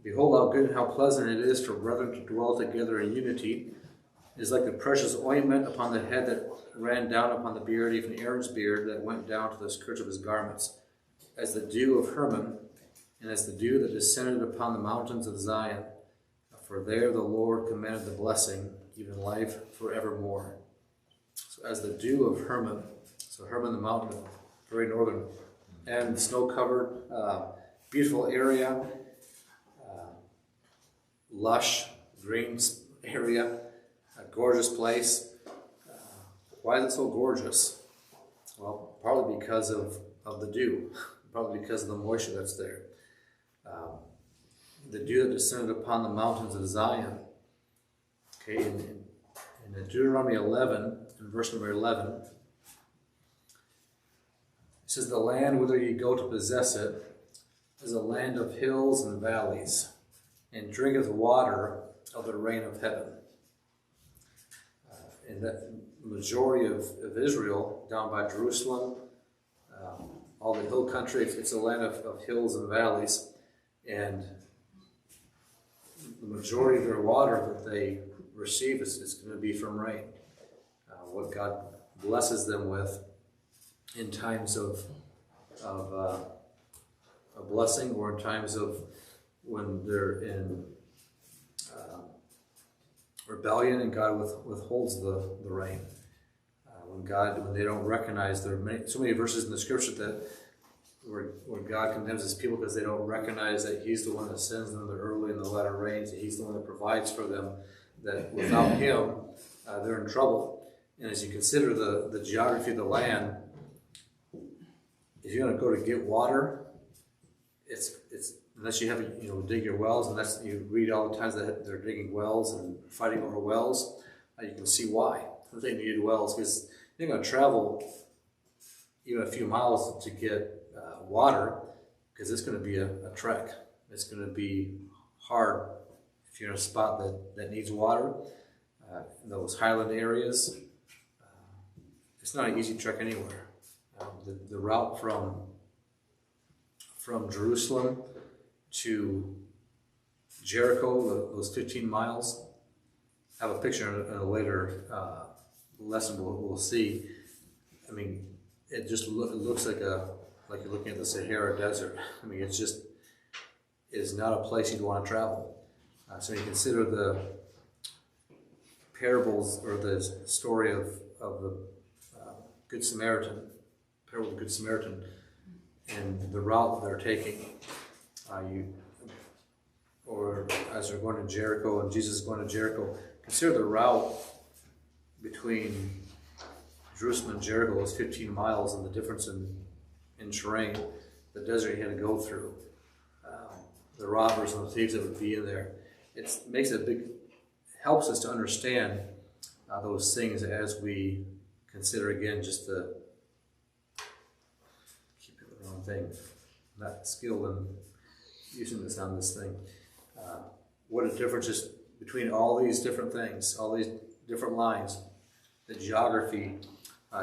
Behold how good and how pleasant it is for brethren to dwell together in unity. It is like the precious ointment upon the head that ran down upon the beard, even Aaron's beard that went down to the skirts of his garments, as the dew of Hermon, and as the dew that descended upon the mountains of Zion. For there the Lord commanded the blessing, even life forevermore. So as the dew of Hermon, so Hermon the mountain, very northern, and snow-covered, beautiful area, lush, green area, a gorgeous place. Why is it so gorgeous? Well, partly because of the dew, probably because of the moisture that's there. The dew that descended upon the mountains of Zion. Okay, in Deuteronomy 11, in verse number 11, it says, the land whither ye go to possess it is a land of hills and valleys, and drinketh water of the rain of heaven. And that majority of Israel, down by Jerusalem, all the hill country, it's a land of hills and valleys, and the majority of their water that they receive is going to be from rain. What God blesses them with in times of a blessing, or in times of when they're in rebellion and God withholds the rain. When they don't recognize, there are so many verses in the scripture that where God condemns his people because they don't recognize that he's the one that sends them the early and the latter rains, that he's the one that provides for them, that without him, they're in trouble. And as you consider the geography of the land, if you're going to go to get water, it's unless you have dig your wells, and that's, you read all the times that they're digging wells and fighting over wells, you can see why they needed wells, because they're going to travel even a few miles to get water, because it's going to be a trek. It's going to be hard if you're in a spot that needs water. In those highland areas, it's not an easy trek anywhere. The route from Jerusalem to Jericho, those 15 miles, I have a picture in a later lesson we'll see. I mean, it just looks like you're looking at the Sahara Desert. I mean, it's not a place you'd want to travel. So you consider the parables, or the story of the Good Samaritan, parable of the Good Samaritan, and the route that they're taking. Or as they're going to Jericho, and Jesus is going to Jericho, consider the route between Jerusalem and Jericho was 15 miles, and the difference in terrain, the desert he had to go through, the robbers and the thieves that would be in there. It helps us to understand those things as we consider, again, just keep it the wrong thing. not skilled in using this on this thing. What a difference is between all these different things, all these different lines. The geography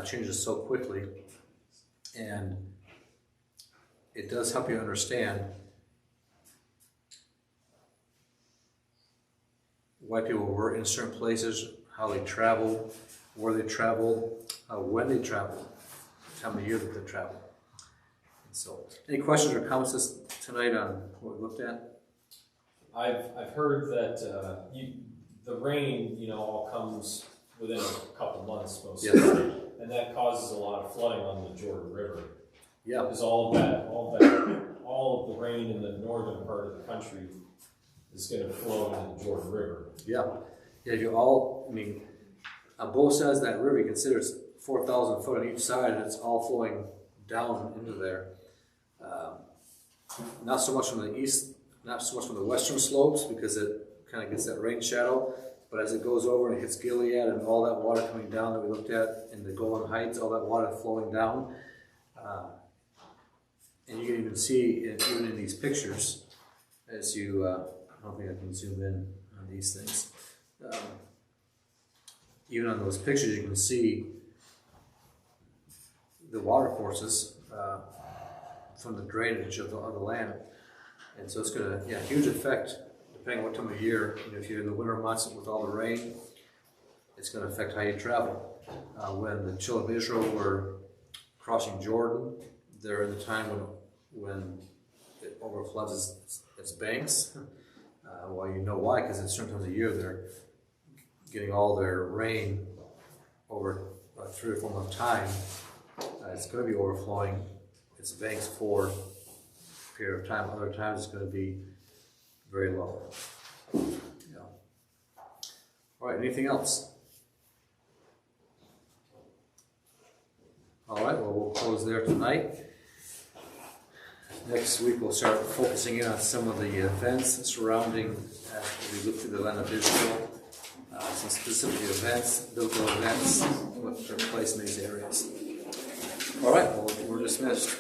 changes so quickly, and it does help you understand why people were in certain places, how they traveled, where they traveled, when they traveled, the time of year that they traveled. And so, any questions or comments tonight on what we looked at? I've heard that the rain, all comes within a couple months mostly, and that causes a lot of flooding on the Jordan River. Yeah. Because all of the rain in the northern part of the country is going to flow into the Jordan River. Yeah. On both sides of that river, you consider it's 4,000 foot on each side, and it's all flowing down into there. Not so much from the east, not so much from the western slopes, because it kind of gets that rain shadow, but as it goes over and it hits Gilead and all that water coming down that we looked at in the Golan Heights, all that water flowing down, and you can even see it even in these pictures, as you, I don't think I can zoom in on these things. Even on those pictures, you can see the water forces from the drainage of the land. And so it's going to, huge effect, depending on what time of year. If you're in the winter months with all the rain, it's going to affect how you travel. When the children of Israel were crossing Jordan, they're in the time when it overfloods its banks. Well, you know why, because at certain times of year they're getting all their rain over 3 or 4 month time. It's going to be overflowing its banks for a period of time. Other times it's going to be very low. Yeah. All right, anything else? All right, well, we'll close there tonight. Next week we'll start focusing in on some of the events surrounding, as we look through the land of Israel, some specific events, biblical events, what took place in these areas. All right, well, we're dismissed.